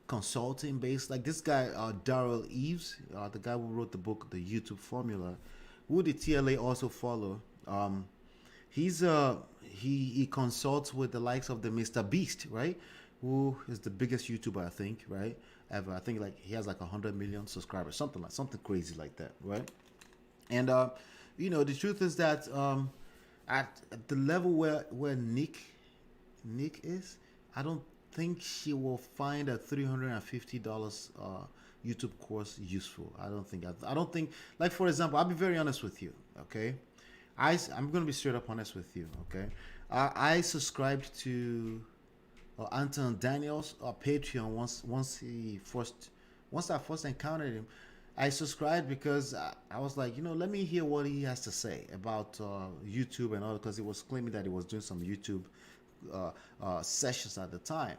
consulting based. Like this guy, Darrell Eves, the guy who wrote the book, The YouTube Formula, who the TLA also follow. He consults with the likes of the Mr. Beast, right? Who is the biggest YouTuber, I think, right? Ever. I think like he has like 100 million subscribers, something crazy like that, right? And you know, the truth is that at the level where Nique is, I don't think she will find a $350 YouTube course useful. I don't think, like, for example, I'll be very honest with you, okay? I'm going to be straight up honest with you, okay? I subscribed to Anton Daniels Patreon once I first encountered him. I subscribed because I was like, you know, let me hear what he has to say about YouTube and all, because he was claiming that he was doing some YouTube sessions at the time.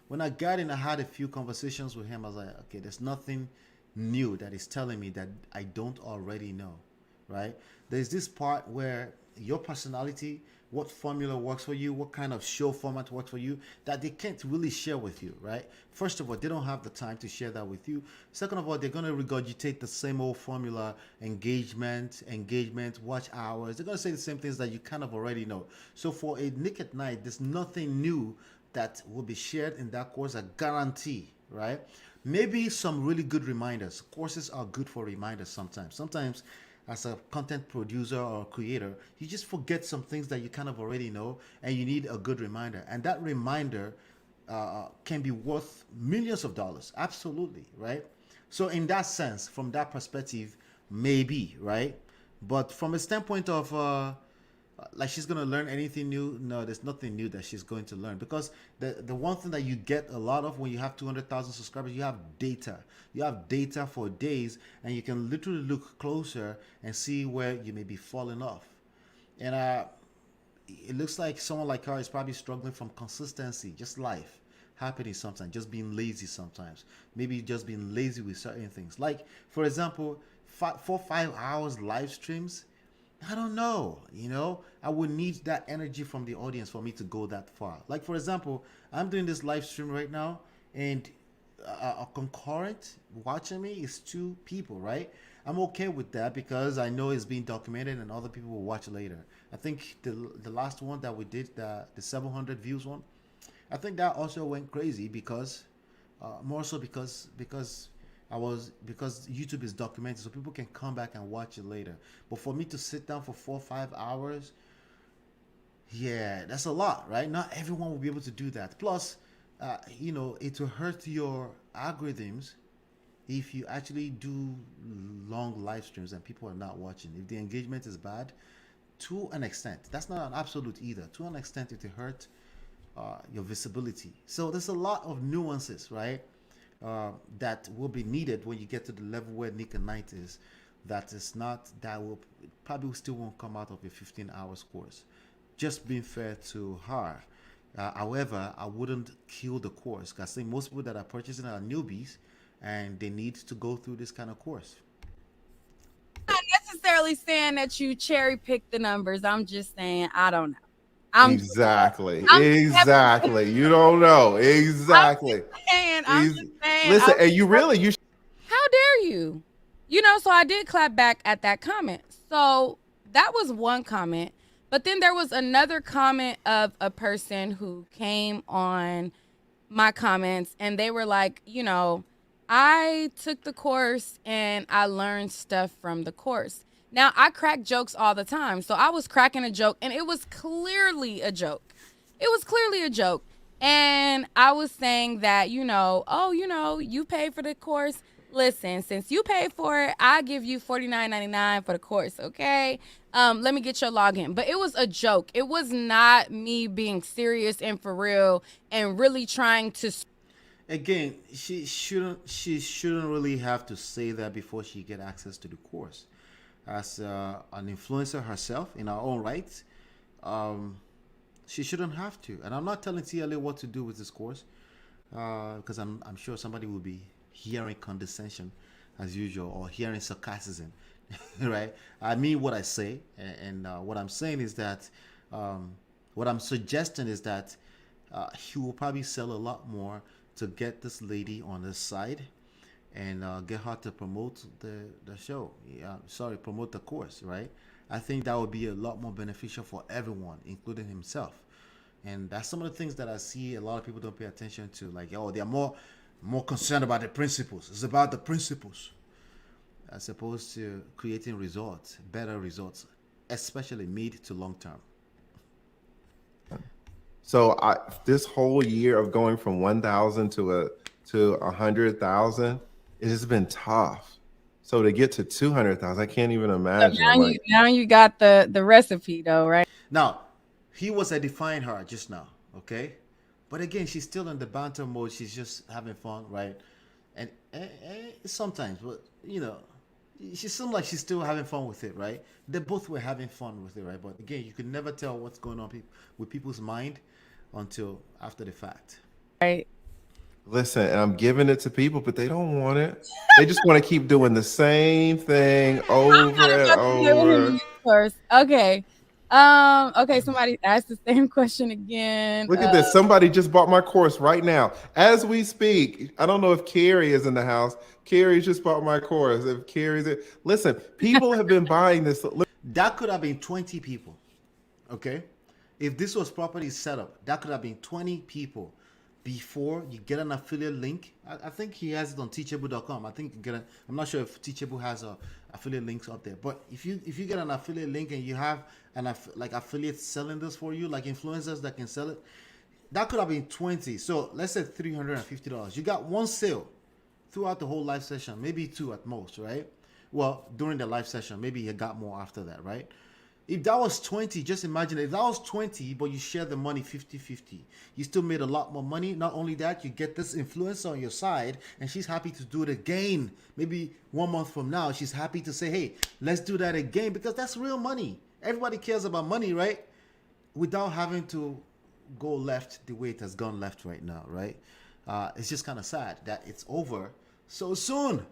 When I got in, I had a few conversations with him. I was like, okay, there's nothing new that he's telling me that I don't already know, right? There's this part where your personality, what formula works for you, what kind of show format works for you, that they can't really share with you, right? First of all, they don't have the time to share that with you. Second of all, they're going to regurgitate the same old formula: engagement, watch hours. They're going to say the same things that you kind of already know. So for a Nick at Night, there's nothing new that will be shared in that course, I guarantee, right? Maybe some really good reminders. Courses are good for reminders sometimes. Sometimes as a content producer or creator, you just forget some things that you kind of already know, and you need a good reminder. And that reminder can be worth millions of dollars. Absolutely, right? So in that sense, from that perspective, maybe, right? But from a standpoint of like she's going to learn anything new, no, there's nothing new that she's going to learn, because the one thing that you get a lot of when you have 200,000 subscribers, you have data for days, and you can literally look closer and see where you may be falling off. And it looks like someone like her is probably struggling from consistency, just life happening sometimes, just being lazy sometimes, maybe just being lazy with certain things. Like, for example, 4-5 hours live streams, I don't know, you know, I would need that energy from the audience for me to go that far. Like, for example, I'm doing this live stream right now, and a concurrent watching me is 2 people, right? I'm okay with that because I know it's being documented and other people will watch later. I think the last one that we did, the 700 views one, I think that also went crazy because more so because because YouTube is documented, so people can come back and watch it later. But for me to sit down for 4 or 5 hours, yeah, that's a lot, right? Not everyone will be able to do that. Plus, it will hurt your algorithms if you actually do long live streams and people are not watching. If the engagement is bad, to an extent, that's not an absolute either. To an extent, it will hurt your visibility. So there's a lot of nuances, right? That will be needed when you get to the level where Nick and Nite is. That is not that will probably still won't come out of a 15 hours course. Just being fair to her. However, I wouldn't kill the course because I think most people that are purchasing are newbies and they need to go through this kind of course. I'm not necessarily saying that you cherry pick the numbers. I'm just saying I don't know. I'm just Exactly. You don't know. Exactly. I'm just saying. Listen, and you How dare you? So I did clap back at that comment. So that was one comment. But then there was another comment of a person who came on my comments and they were like, I took the course and I learned stuff from the course. Now, I crack jokes all the time. So I was cracking a joke and it was clearly a joke. It was clearly a joke. And I was saying that, you paid for the course. Listen, since you paid for it, I give you $49.99 for the course, okay? Let me get your login. But it was a joke. It was not me being serious and for real and really trying to. Again, she shouldn't really have to say that before she get access to the course. As an influencer herself in her own right, she shouldn't have to. And I'm not telling TLA what to do with this course, because I'm sure somebody will be hearing condescension as usual or hearing sarcasm, right? I mean what I say, and what I'm saying is that what I'm suggesting is that he will probably sell a lot more to get this lady on his side and get her to promote the show. Promote the course, right? I think that would be a lot more beneficial for everyone, including himself. And that's some of the things that I see a lot of people don't pay attention to. Like, they're more concerned about the principles. It's about the principles as opposed to creating results, better results, especially mid to long term. So this whole year of going from 1,000 to 100,000, it has been tough. So to get to 200,000, I can't even imagine. So now you got the recipe though, right? Now, he was edifying her just now, okay? But again, she's still in the banter mode. She's just having fun, right? And sometimes, but she seemed like she's still having fun with it, right? They both were having fun with it, right? But again, you could never tell what's going on with people's mind until after the fact. Right. Listen, and I'm giving it to people, but they don't want it. They just want to keep doing the same thing over and over. Okay. Okay, somebody asked the same question again. Look at this. Somebody just bought my course right now. As we speak, I don't know if Carrie is in the house. Carrie just bought my course. If Carrie's it. Listen, people have been buying this. That could have been 20 people. Okay? If this was properly set up, that could have been 20 people before you get an affiliate link. I think he has it on teachable.com. I think you get I'm not sure if Teachable has affiliate links up there. But if you get an affiliate link and you have like affiliates selling this for you, like influencers that can sell it, that could have been 20. So let's say $350. You got one sale throughout the whole live session, maybe two at most, right? Well, during the live session, maybe you got more after that, right? If that was 20, just imagine if that was 20, but you share the money 50-50. You still made a lot more money. Not only that, you get this influencer on your side, and she's happy to do it again. Maybe 1 month from now, she's happy to say, hey, let's do that again, because that's real money. Everybody cares about money, right? Without having to go left the way it has gone left right now, right? It's just kind of sad that it's over so soon.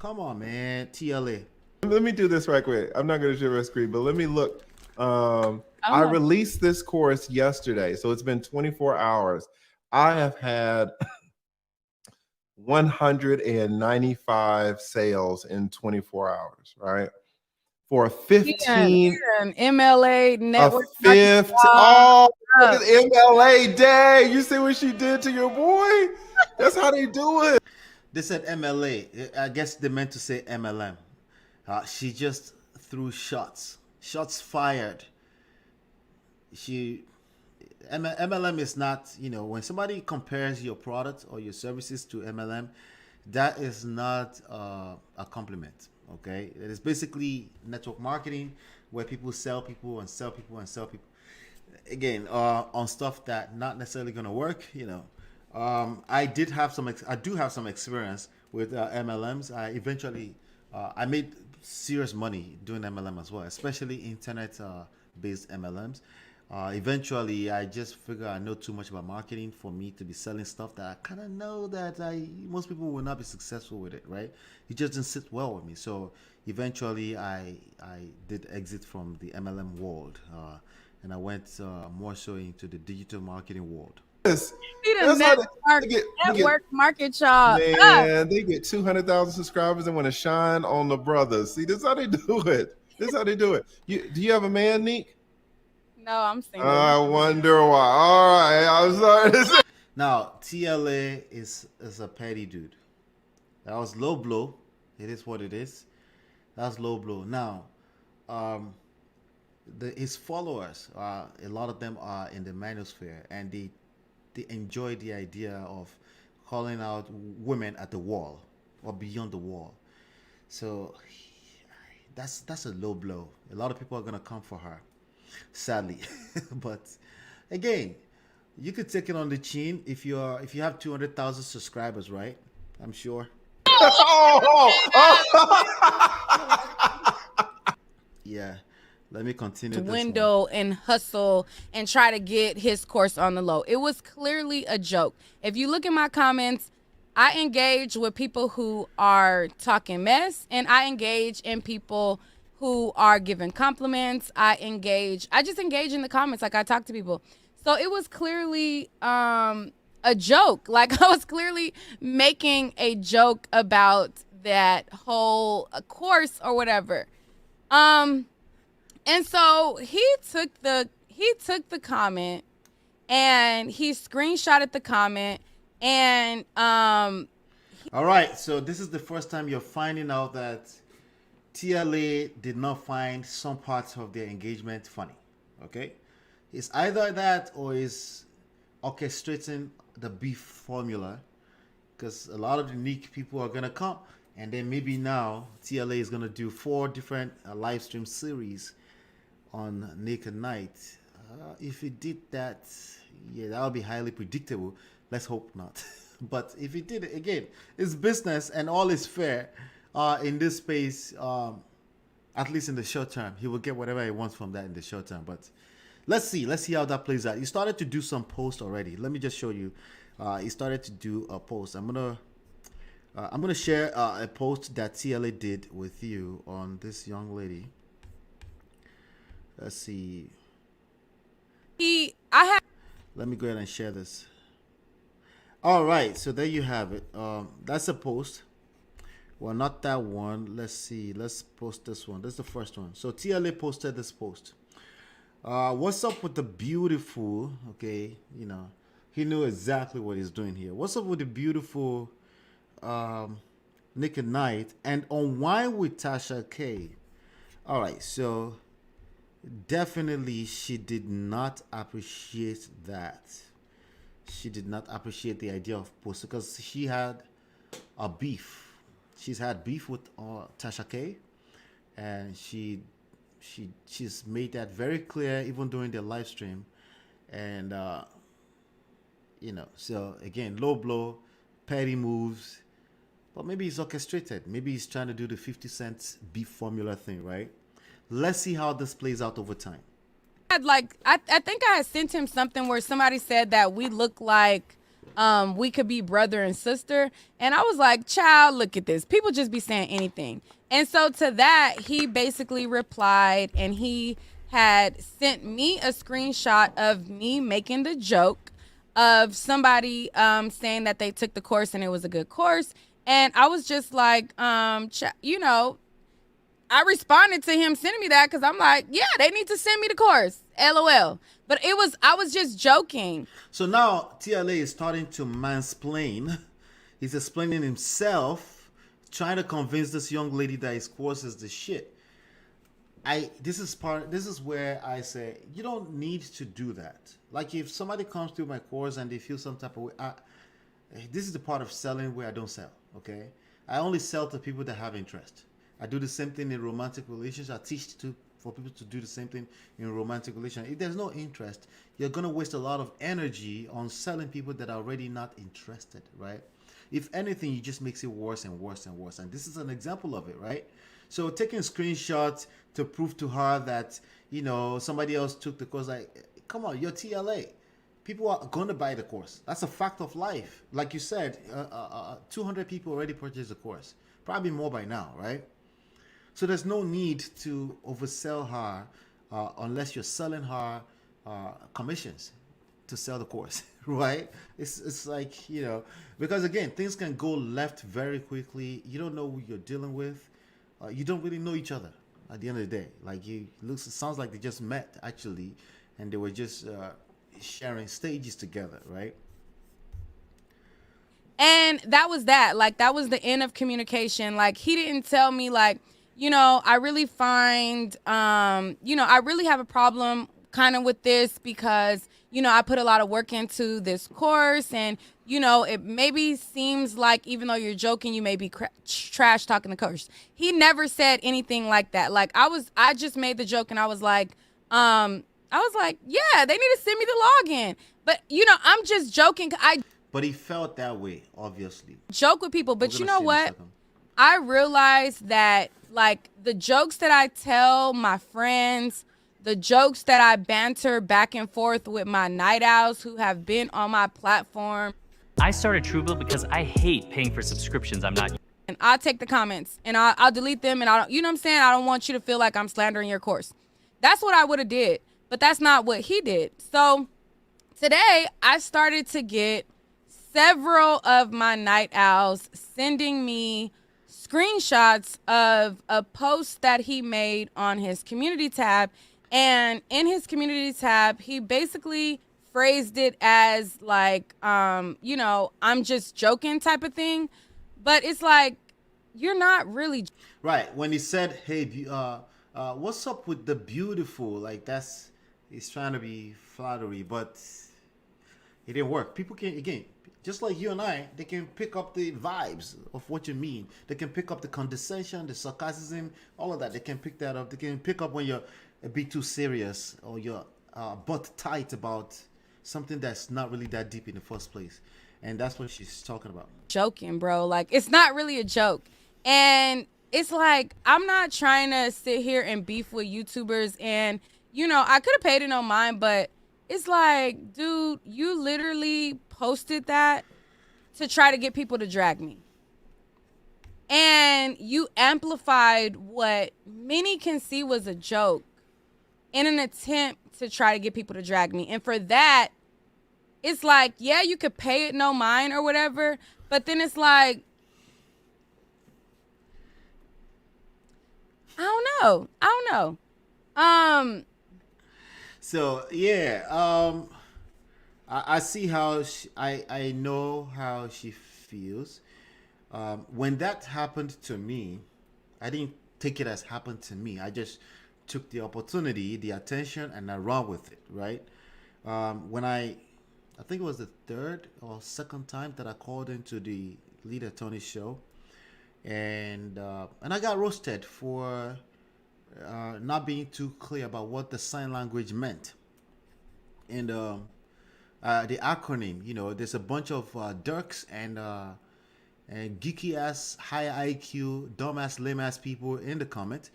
Come on, man, TLA. Let me do this right quick. I'm not going to share my screen, but let me look. I released this course yesterday, so it's been 24 hours. I have had 195 sales in 24 hours, right? For a 15 MLA network. Oh, MLA day. You see what she did to your boy? That's how they do it. They said MLA. I guess they meant to say MLM. She just threw shots. Shots fired. She MLM is not, when somebody compares your product or your services to MLM, that is not a compliment. Okay, it is basically network marketing where people sell people and sell people and sell people. Again, on stuff that not necessarily going to work. I did have some. I do have some experience with MLMs. I made serious money doing MLM as well, especially internet based MLMs. Eventually, I just figure I know too much about marketing for me to be selling stuff that I kind of know that most people will not be successful with it, right? It just didn't sit well with me. So eventually, I did exit from the MLM world, and I went more so into the digital marketing world. Yes. He done That's how network market y'all. man, they get 200,000 subscribers and want to shine on the brothers. See, this is how they do it. This is how they do it. Do you have a man, Nique? No, I'm single. I wonder why. All right, I'm sorry to say. Now, TLA is a petty dude. That was low blow. It is what it is. That's low blow. Now, his followers, a lot of them are in the manosphere, and they enjoy the idea of calling out women at the wall or beyond the wall. So that's a low blow. A lot of people are gonna come for her, sadly. But again, you could take it on the chin if you have 200,000 subscribers, right? I'm sure. Yeah. Let me continue this window one. and hustle and try to get his course on the low. It was clearly a joke. If you look at my comments, I engage with people who are talking mess, and I engage in people who are giving compliments. I just engage in the comments, like I talk to people. So it was clearly a joke. Like I was clearly making a joke about that whole course or whatever. And so he took the comment and he screenshotted the comment and All right, so this is the first time you're finding out that TLA did not find some parts of their engagement funny. Okay? It's either that or is orchestrating the beef formula, because a lot of the Nique people are gonna come, and then maybe now TLA is gonna do 4 different live stream series on Nique and Nite. If it did that, yeah, that would be highly predictable. Let's hope not. But if it did it, again, it's business and all is fair in this space, at least in the short term. He will get whatever he wants from that in the short term. But let's see how that plays out. He started to do some posts already. Let me just show you. He started to do a post. I'm gonna share a post that TLA did with you on this young lady. Let's see. Let me go ahead and share this. All right, so there you have it. That's a post. Well, not that one. Let's see. Let's post this one. This is the first one. So TLA posted this post. What's up with the beautiful? Okay, he knew exactly what he's doing here. What's up with the beautiful Nique and Nite, and on why with Tasha K? All right, so definitely she did not appreciate that. She did not appreciate the idea of post because she had a beef. She's had beef with Tasha K, and she's made that very clear even during the live stream. And so again, low blow, petty moves, but maybe it's orchestrated. Maybe he's trying to do the 50 cent beef formula thing, right? Let's see how this plays out over time. I think I had sent him something where somebody said that we look like we could be brother and sister, and I was like, child, look at this, people just be saying anything. And so to that he basically replied, and he had sent me a screenshot of me making the joke of somebody saying that they took the course and it was a good course, and I was just like, I responded to him sending me that because I'm like, yeah, they need to send me the course. LOL. But I was just joking. So now TLA is starting to mansplain. He's explaining himself, trying to convince this young lady that his course is the shit. This is where I say you don't need to do that. Like if somebody comes through my course and they feel some type of way, this is the part of selling where I don't sell. Okay, I only sell to people that have interest. I do the same thing in romantic relations. I teach for people to do the same thing in romantic relations. If there's no interest, you're gonna waste a lot of energy on selling people that are already not interested, right? If anything, it just makes it worse and worse and worse. And this is an example of it, right? So taking screenshots to prove to her that, somebody else took the course, like, come on, you're TLA. People are going to buy the course. That's a fact of life. Like you said, 200 people already purchased the course. Probably more by now, right? So there's no need to oversell her unless you're selling her commissions to sell the course, right? It's like, because again, things can go left very quickly. You don't know who you're dealing with. You don't really know each other at the end of the day. Like it sounds like they just met actually, and they were just sharing stages together, right? And that was that. Like that was the end of communication. Like he didn't tell me like, I really find, I really have a problem kind of with this because, I put a lot of work into this course and, it maybe seems like even though you're joking, you may be trash talking the course. He never said anything like that. Like I just made the joke and I was like, yeah, they need to send me the login. But, I'm just joking. But he felt that way, obviously. Joke with people. But you know what? I realized that like the jokes that I tell my friends, the jokes that I banter back and forth with my night owls who have been on my platform. I started Truebill because I hate paying for subscriptions I'm not. And I'll take the comments and I'll delete them and I don't, you know what I'm saying? I don't want you to feel like I'm slandering your course. That's what I would have did, but that's not what he did. So today I started to get several of my night owls sending me screenshots of a post that he made on his community tab. And in his community tab, he basically phrased it as like, I'm just joking type of thing. But it's like, you're not really. Right. When he said, hey, what's up with the beautiful? Like he's trying to be flattery, but it didn't work. People can, again, just like you and I, they can pick up the vibes of what you mean. They can pick up the condescension, the sarcasm, all of that. They can pick that up. They can pick up when you're a bit too serious or you're butt tight about something that's not really that deep in the first place. And that's what she's talking about. Joking, bro. Like, it's not really a joke. And it's like, I'm not trying to sit here and beef with YouTubers. And, I could have paid it no mind, but it's like, dude, you literally posted that to try to get people to drag me. And you amplified what many can see was a joke in an attempt to try to get people to drag me. And for that, it's like, yeah, you could pay it no mind or whatever, but then it's like, I don't know. So yeah, I see how I know how she feels. When that happened to me, I didn't take it as happened to me. I just took the opportunity, the attention, and I ran with it, right? When I think it was the third or second time that I called into the lead attorney show, and I got roasted for not being too clear about what the sign language meant. And the acronym, there's a bunch of Dirks and geeky ass, high IQ, dumbass, lame ass people in the comment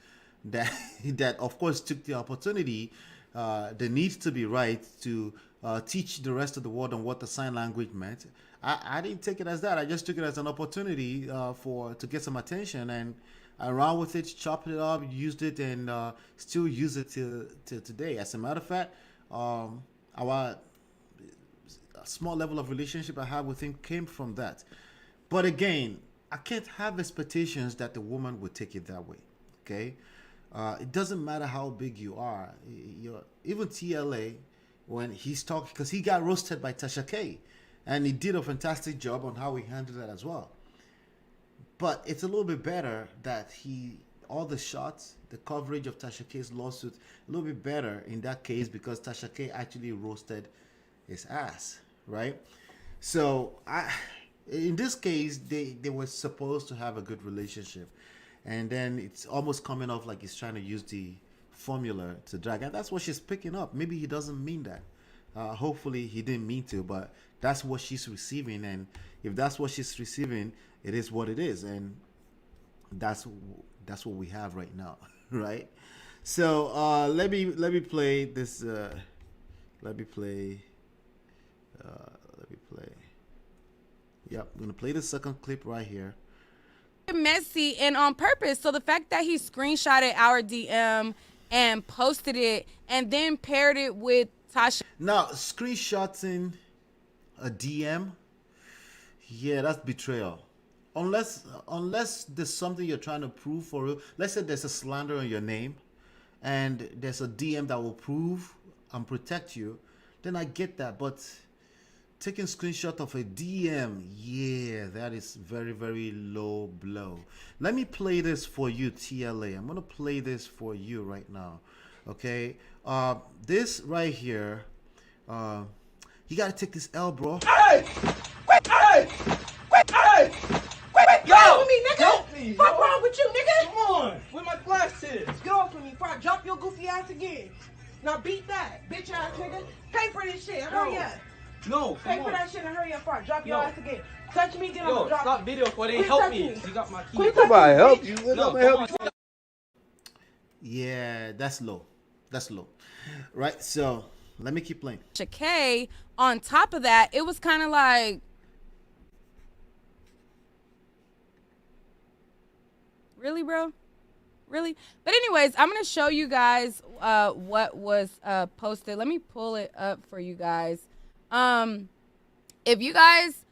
that of course took the opportunity, the need to be right, to teach the rest of the world on what the sign language meant. I didn't take it as that. I just took it as an opportunity to get some attention, and I ran with it, chopped it up, used it, and still use it till today. As a matter of fact, our small level of relationship I had with him came from that. But again, I can't have expectations that the woman would take it that way. Okay, it doesn't matter how big you are. You're, even TLA, when he's talking, because he got roasted by Tasha K, and he did a fantastic job on how he handled that as well. But it's a little bit better that all the shots, the coverage of Tasha K's lawsuit, a little bit better in that case because Tasha K actually roasted his ass, right? So in this case, they were supposed to have a good relationship, and then it's almost coming off like he's trying to use the formula to drag, and that's what she's picking up. Maybe he doesn't mean that. Hopefully he didn't mean to, but that's what she's receiving, and if that's what she's receiving, it is what it is, and that's what we have right now, right? So let me play this. Let me play. Yep, I'm gonna play the second clip right here. Messy and on purpose. So the fact that he screenshotted our DM and posted it and then paired it with Tasha. Now, screenshotting a DM, yeah, that's betrayal. Unless there's something you're trying to prove for real. Let's say there's a slander on your name and there's a DM that will prove and protect you, then I get that. But taking screenshot of a DM, yeah, that is very, very low blow. Let me play this for you, TLA. I'm gonna play this for you right now. Okay, this right here, you gotta take this L, bro. Hey! Wait! Hey! Wait! Hey! Wait! Get off of me, nigga! Help me! Fuck yo. wrong with you, nigga? Come on! Where my glasses? Get off of me before I drop your goofy ass again. Now beat that, bitch ass nigga. Pay for this shit. Hurry up. No, Pay come for on. that shit and hurry up before I drop your Yo. ass again. Touch me, then I'm Yo, gonna drop stop you. video for they Quit help touching me. me. You got my key. Quit touching Nobody me, help bitch. you. No, Nobody help come you. Yeah, that's low. That's low. Right, so let me keep playing. Tasha K. On top of that, it was kind of like, really, bro? Really? But anyways, I'm going to show you guys what was posted. Let me pull it up for you guys. If you guys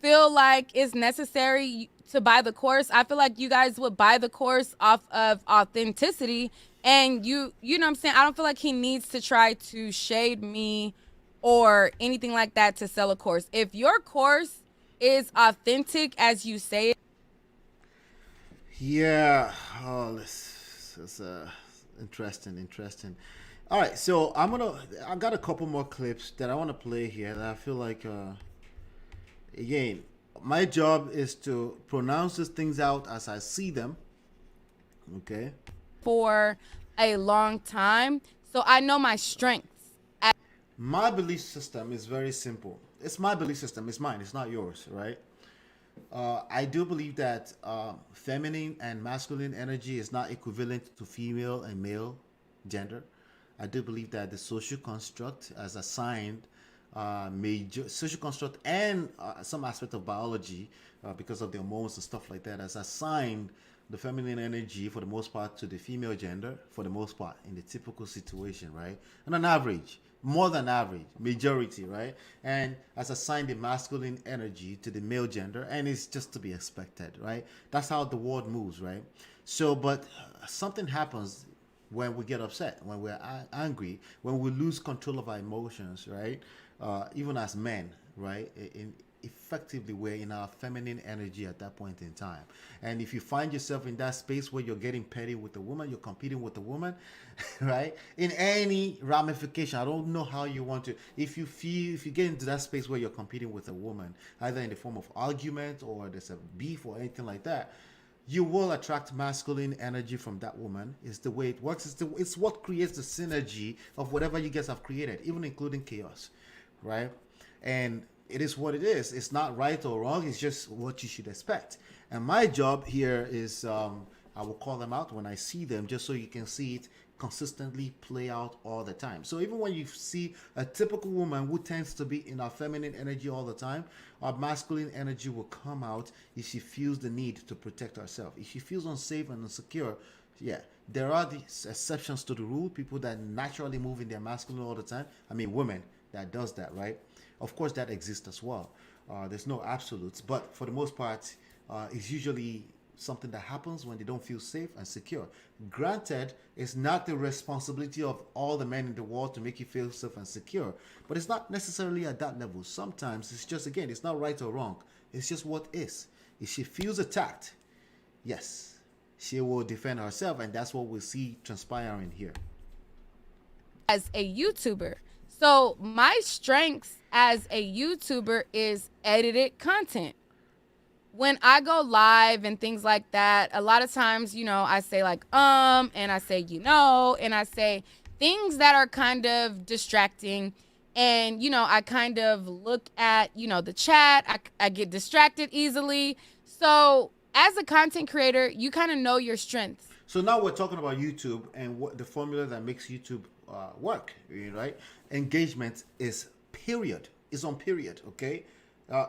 feel like it's necessary to buy the course, I feel like you guys would buy the course off of authenticity. And you know what I'm saying? I don't feel like he needs to try to shade me or anything like that to sell a course. If your course is authentic as you say it, Yeah. Oh, this is interesting. All right, so I got a couple more clips that I want to play here that I feel like again, my job is to pronounce these things out as I see them. Okay. for a long time, so I know my strengths. My belief system is very simple. It's my belief system. It's mine. It's not yours, right? I do believe that feminine and masculine energy is not equivalent to female and male gender. I do believe that the social construct as assigned major social construct and some aspect of biology because of the hormones and stuff like that as assigned the feminine energy for the most part to the female gender for the most part in the typical situation, right? On an average, more than average, majority, right? And as assigned the masculine energy to the male gender, and it's just to be expected, right? That's how the world moves, right? So, but something happens when we get upset, when we're angry, when we lose control of our emotions, right? Even as men, right? Effectively, we're in our feminine energy at that point in time. And if you find yourself in that space where you're getting petty with a woman, you're competing with a woman, right? In any ramification, I don't know how you want to. If you get into that space where you're competing with a woman, either in the form of argument or there's a beef or anything like that, you will attract masculine energy from that woman. It's the way it works. It's what creates the synergy of whatever you guys have created, even including chaos, right? And it is what it is. It's not right or wrong. It's just what you should expect. And my job here is I will call them out when I see them, just so you can see it consistently play out all the time. So even when you see a typical woman who tends to be in her feminine energy all the time, our masculine energy will come out if she feels the need to protect herself. If she feels unsafe and insecure, yeah, there are these exceptions to the rule, people that naturally move in their masculine all the time. I mean, women that does that, right? Of course, that exists as well. There's no absolutes, but for the most part, it's usually something that happens when they don't feel safe and secure. Granted, it's not the responsibility of all the men in the world to make you feel safe and secure, but it's not necessarily at that level. Sometimes it's just, again, it's not right or wrong. It's just what is. If she feels attacked, yes, she will defend herself, and that's what we see transpiring here. As a YouTuber. So my strengths as a YouTuber is edited content. When I go live and things like that, a lot of times, you know, I say like, and I say, you know, and I say things that are kind of distracting. And, you know, I kind of look at, you know, the chat. I get distracted easily. So as a content creator, you kind of know your strengths. So now we're talking about YouTube and what the formula that makes YouTube work, right? Engagement is period. It's on period, okay?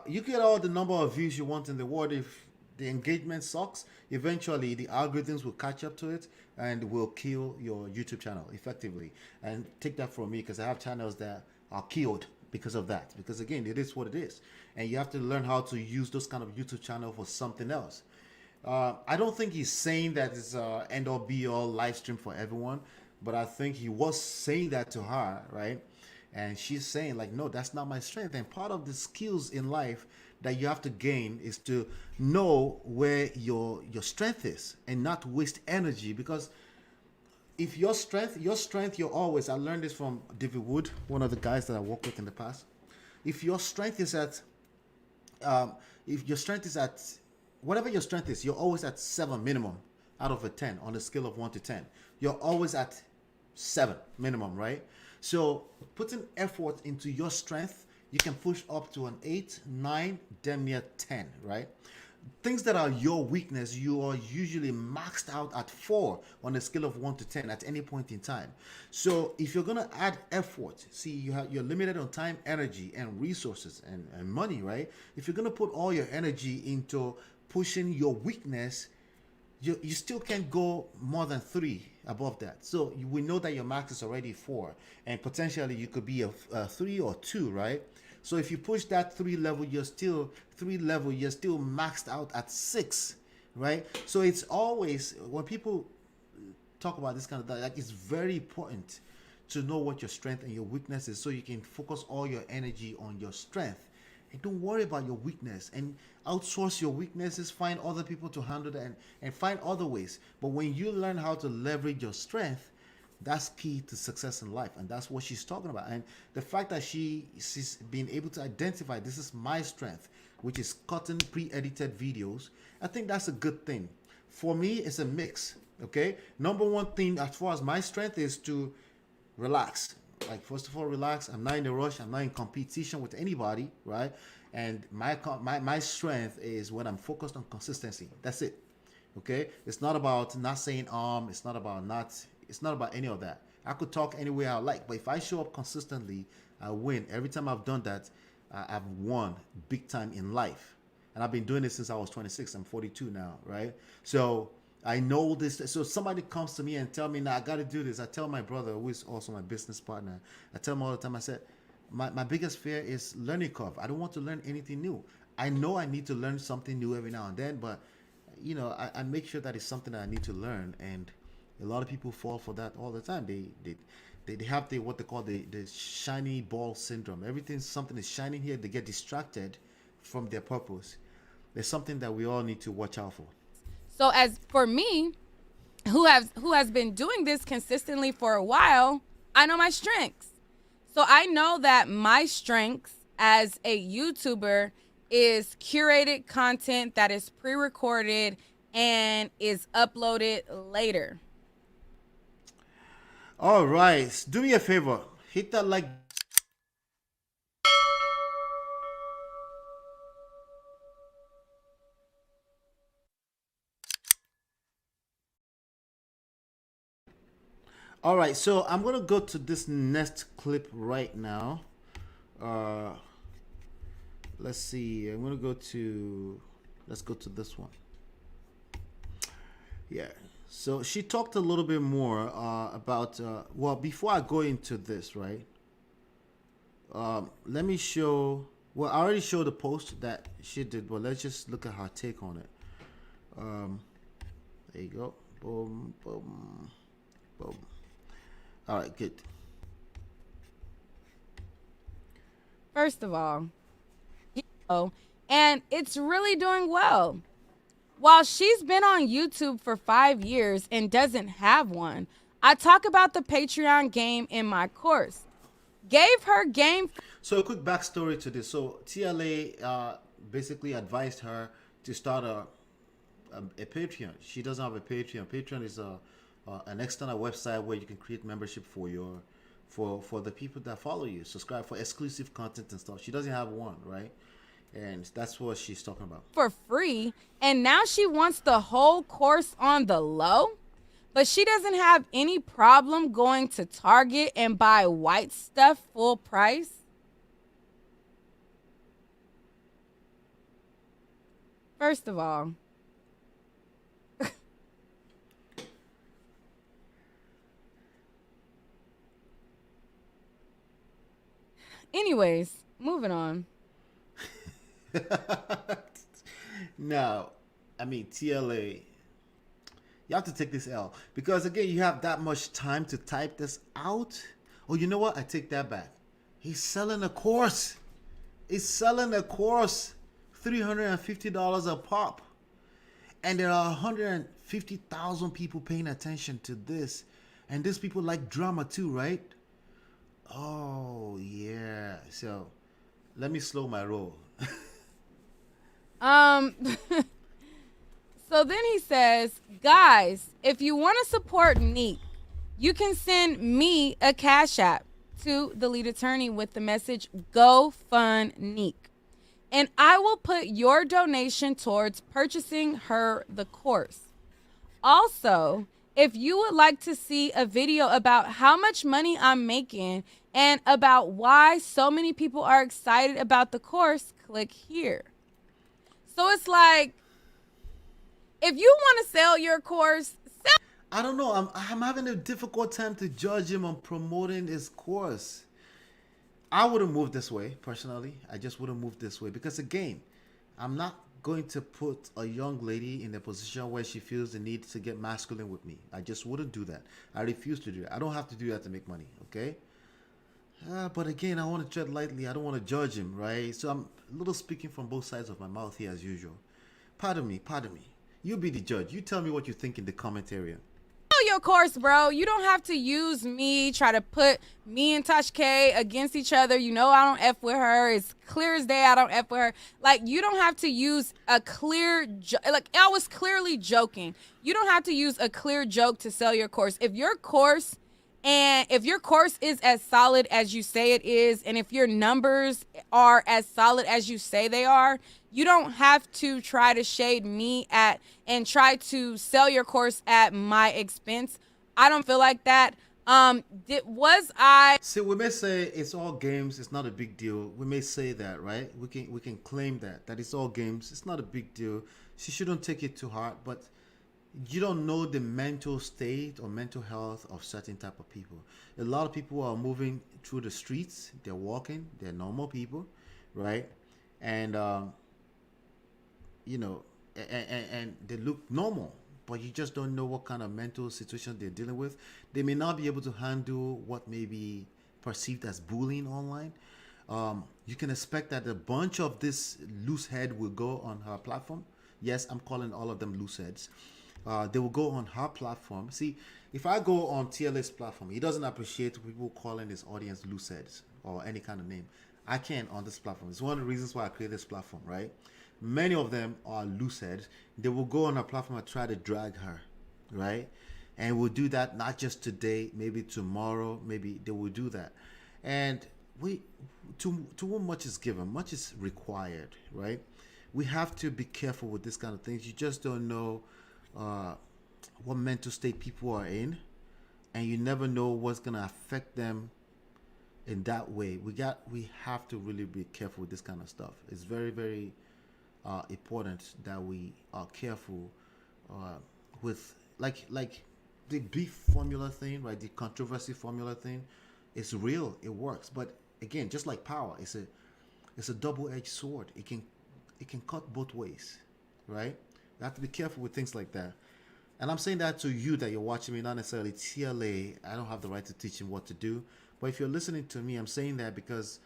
You get all the number of views you want in the world. If the engagement sucks, eventually the algorithms will catch up to it and will kill your YouTube channel effectively. And take that from me, because I have channels that are killed because of that. Because again, it is what it is. And you have to learn how to use those kind of YouTube channel for something else. I don't think he's saying that it's end all be all live stream for everyone, but I think he was saying that to her, right? And she's saying like, no, that's not my strength. And part of the skills in life that you have to gain is to know where your strength is and not waste energy. Because if your strength, you're always, I learned this from David Wood, one of the guys that I worked with in the past. If your strength is at, whatever your strength is, you're always at 7 minimum out of a 10 on a scale of 1 to 10. You're always at 7 minimum, right? So putting effort into your strength, you can push up to an 8, 9, damn near 10, right? Things that are your weakness, you are usually maxed out at 4 on a scale of 1 to 10 at any point in time. So if you're going to add effort, see, you're limited on time, energy, and resources and money, right? If you're going to put all your energy into pushing your weakness, you still can't go more than 3 above that. So we know that your max is already 4, and potentially you could be a 3 or 2, right? So if you push that 3 level, you're still maxed out at 6, right? So it's always, when people talk about this kind of thing, like, it's very important to know what your strength and your weakness is, so you can focus all your energy on your strength. And don't worry about your weakness, and outsource your weaknesses, find other people to handle it, and find other ways. But when you learn how to leverage your strength, that's key to success in life. And that's what she's talking about. And the fact that she's been able to identify, this is my strength, which is cutting pre-edited videos, I think that's a good thing. For me, it's a mix, okay? Number one thing as far as my strength is to relax. Like, first of all, relax. I'm not in a rush. I'm not in competition with anybody, right? And my strength is when I'm focused on consistency. That's it. Okay? It's not about not saying it's not about any of that. I could talk any way I like, but if I show up consistently, I win. Every time I've done that, I've won big time in life. And I've been doing this since I was 26. I'm 42 now, right? So I know this. So somebody comes to me and tell me, "Now I got to do this." I tell my brother, who is also my business partner, I tell him all the time, I said, my biggest fear is learning curve. I don't want to learn anything new. I know I need to learn something new every now and then, but you know, I make sure that it's something that I need to learn. And a lot of people fall for that all the time. They have what they call the shiny ball syndrome. Something is shining here, they get distracted from their purpose. There's something that we all need to watch out for. So as for me, who has been doing this consistently for a while, I know my strengths. So I know that my strengths as a YouTuber is curated content that is pre-recorded and is uploaded later. All right, do me a favor, hit that like. All right, so I'm gonna go to this next clip right now. Let's see. Let's go to this one. Yeah. So she talked a little bit more about. Well, before I go into this, right? Let me show. Well, I already showed the post that she did, but let's just look at her take on it. Um, there you go. Boom, boom, boom. All right, good. First of all, and it's really doing well. While she's been on YouTube for 5 years and doesn't have one, I talk about the Patreon game in my course. Gave her game. So a quick backstory to this. So TLA basically advised her to start a Patreon. She doesn't have a Patreon. Patreon is an external website where you can create membership for your for the people that follow you, subscribe for exclusive content and stuff. She doesn't have one, right? And that's what she's talking about. For free, and now she wants the whole course on the low, but she doesn't have any problem going to Target and buy white stuff full price. First of all, anyways, moving on. Now, I mean, TLA, you have to take this L because again, you have that much time to type this out. Oh, you know what? I take that back. He's selling a course. He's selling a course, $350 a pop, and there are 150,000 people paying attention to this, and these people like drama too, right? Oh yeah. So, let me slow my roll. So then he says, guys, if you want to support Nique, you can send me a Cash App to the lead attorney with the message Go Fund Nique, and I will put your donation towards purchasing her the course. Also, if you would like to see a video about how much money I'm making and about why so many people are excited about the course, click here. So it's like, if you want to sell your course, sell. I don't know. I'm having a difficult time to judge him on promoting his course. I wouldn't move this way personally. I just wouldn't move this way because again, I'm not going to put a young lady in a position where she feels the need to get masculine with me. I just wouldn't do that. I refuse to do that. I don't have to do that to make money. Okay. But again, I want to tread lightly. I don't want to judge him, right? So I'm a little speaking from both sides of my mouth here as usual. Pardon me, pardon me. You be the judge. You tell me what you think in the comment area. Your course, bro. You don't have to use me, try to put me and Tosh K against each other. You know I don't F with her. It's clear as day I don't F with her. Like, you don't have to use a clear like, I was clearly joking. You don't have to use a clear joke to sell your course. If your course is as solid as you say it is, and if your numbers are as solid as you say they are, you don't have to try to shade me at and try to sell your course at my expense. I don't feel like that. See, we may say it's all games, it's not a big deal. We may say that, right? We can claim that it's all games, it's not a big deal. She shouldn't take it too hard, but you don't know the mental state or mental health of certain type of people. A lot of people are moving through the streets, they're walking, they're normal people, right? And you know, and they look normal, but you just don't know what kind of mental situation they're dealing with. They may not be able to handle what may be perceived as bullying online. You can expect that a bunch of this loose head will go on her platform. Yes, I'm calling all of them loose heads. They will go on her platform. See, if I go on TLA's platform, he doesn't appreciate people calling his audience loose heads or any kind of name. I can on this platform. It's one of the reasons why I created this platform, right? Many of them are loose heads. They will go on her platform and try to drag her, right? And we'll do that not just today, maybe tomorrow, maybe they will do that. And to whom much is given, much is required, right? We have to be careful with this kind of things. You just don't know what mental state people are in, and you never know what's gonna affect them in that way. We have to really be careful with this kind of stuff. It's very, very important that we are careful with like the beef formula thing, right? The controversy formula thing. It's real, it works, but again, just like power, it's a double-edged sword. It can cut both ways, right? You have to be careful with things like that. And I'm saying that to you that you're watching me, not necessarily TLA. I don't have the right to teach him what to do. But if you're listening to me, I'm saying that because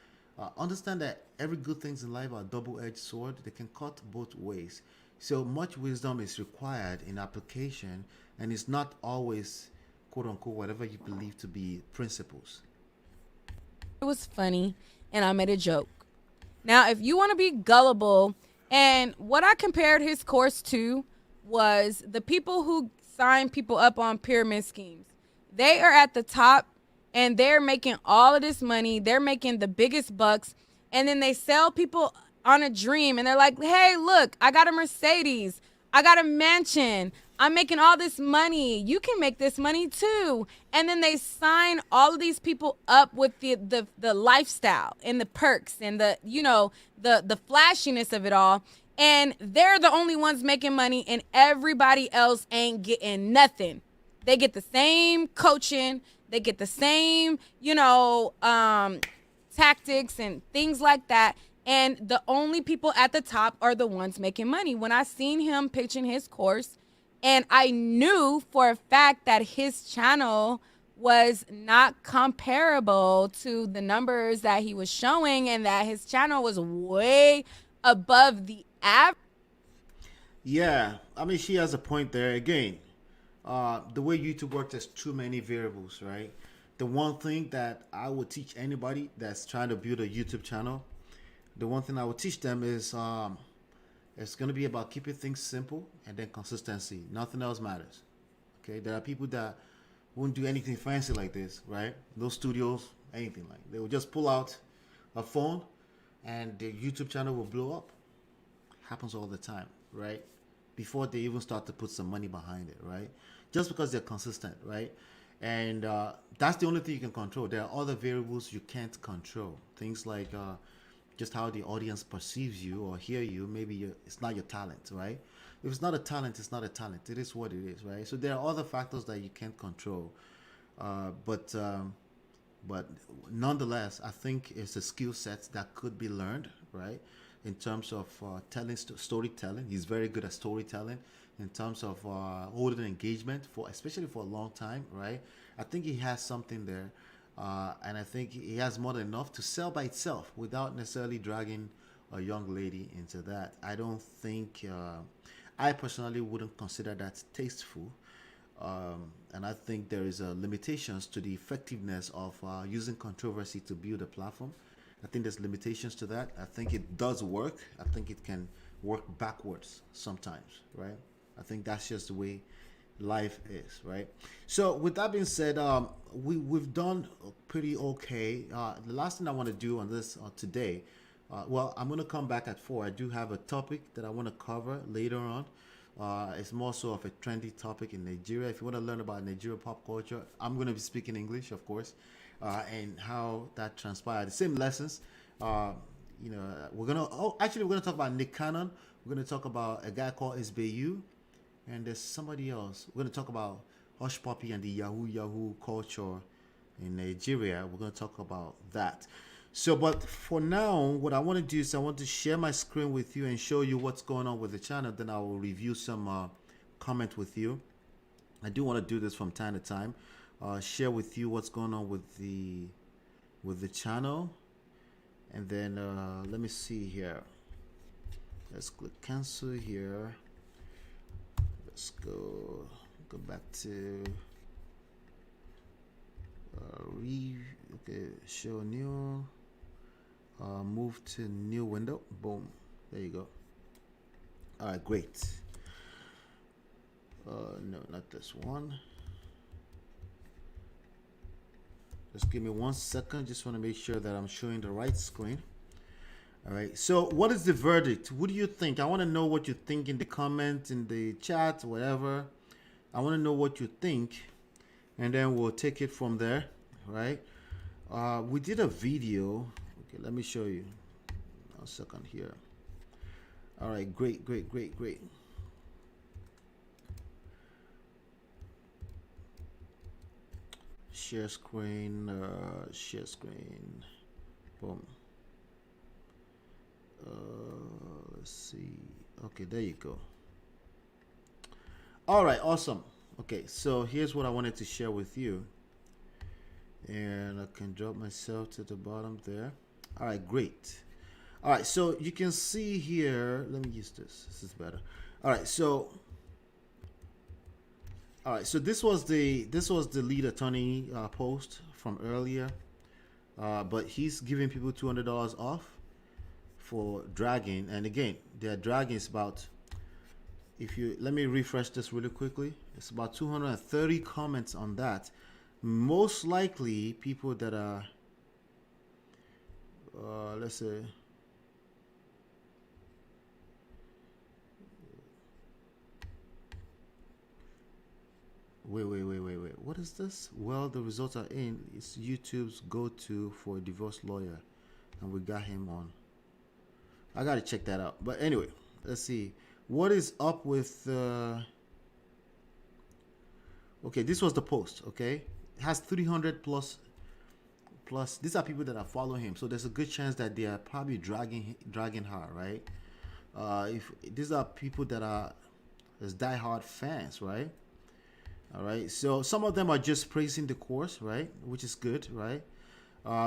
understand that every good things in life are a double-edged sword. They can cut both ways. So much wisdom is required in application, and it's not always, quote unquote, whatever you believe to be principles. It was funny, and I made a joke. Now, if you want to be gullible, and what I compared his course to was the people who sign people up on pyramid schemes. They are at the top and they're making all of this money. They're making the biggest bucks. And then they sell people on a dream and they're like, hey, look, I got a Mercedes. I got a mansion. I'm making all this money. You can make this money too. And then they sign all of these people up with the lifestyle and the perks and the flashiness of it all. And they're the only ones making money and everybody else ain't getting nothing. They get the same coaching. They get the same, tactics and things like that. And the only people at the top are the ones making money. When I seen him pitching his course, and I knew for a fact that his channel was not comparable to the numbers that he was showing and that his channel was way above the average. Yeah, I mean, she has a point there. Again, the way YouTube works, there's too many variables, right? The one thing that I would teach anybody that's trying to build a YouTube channel, the one thing I would teach them is it's going to be about keeping things simple and then consistency. Nothing else matters. Okay, there are people that won't do anything fancy like this, right? No studios, anything like. They will just pull out a phone and their YouTube channel will blow up. Happens all the time, right? Before they even start to put some money behind it, right? Just because they're consistent, right? And that's the only thing you can control. There are other variables you can't control. Things like just how the audience perceives you or hear you. Maybe it's not your talent, right? If it's not a talent, it's not a talent. It is what it is, right? So there are other factors that you can't control. But nonetheless, I think it's a skill set that could be learned, right? In terms of telling storytelling, he's very good at storytelling. In terms of holding engagement especially for a long time, right? I think he has something there, and I think he has more than enough to sell by itself without necessarily dragging a young lady into that. I don't think I personally wouldn't consider that tasteful. And I think there is limitations to the effectiveness of using controversy to build a platform. I think there's limitations to that. I think it does work. I think it can work backwards sometimes, right? I think that's just the way life is, right? So with that being said, we've done pretty okay. The last thing I want to do on this today, well, I'm going to come back at 4. I do have a topic that I want to cover later on. It's more so of a trendy topic in Nigeria. If you want to learn about Nigeria pop culture, I'm going to be speaking English, of course, and how that transpired. The same lessons. We're gonna. Oh, actually, we're gonna talk about Nick Cannon. We're gonna talk about a guy called Isbeyu, and there's somebody else. We're gonna talk about Hush Puppy and the Yahoo culture in Nigeria. We're gonna talk about that. So, but for now, what I want to do is I want to share my screen with you and show you what's going on with the channel. Then I will review some comment with you. I do want to do this from time to time. Share with you what's going on with the channel, and then let me see here. Let's click cancel here. Let's go back to show new. Move to new window. Boom. There you go. All right, great. No, not this one. Just give me 1 second. Just want to make sure that I'm showing the right screen. All right. So what is the verdict? What do you think? I want to know what you think in the comments, in the chat, whatever. I want to know what you think. And then we'll take it from there. Right. We did a video. Okay, let me show you. 1 second here. All right. Great. Share screen, boom. Let's see. Okay, there you go. All right, awesome. Okay, so here's what I wanted to share with you. And I can drop myself to the bottom there. All right, great. All right, so you can see here, let me use this. This is better. All right, so this was the lead attorney post from earlier. But he's giving people $200 off for dragging. And again, their dragging is about, if you let me refresh this really quickly, it's about 230 comments on that. Most likely people that are let's say wait, what is this? Well, the results are in. It's YouTube's go-to for a divorce lawyer, and we got him on. I gotta check that out. But anyway, let's see what is up with okay, this was the post. Okay, it has 300 plus. These are people that are following him, so there's a good chance that they are probably dragging her, right? If these are people that are as diehard fans, right? All right, so some of them are just praising the course, right? Which is good, right?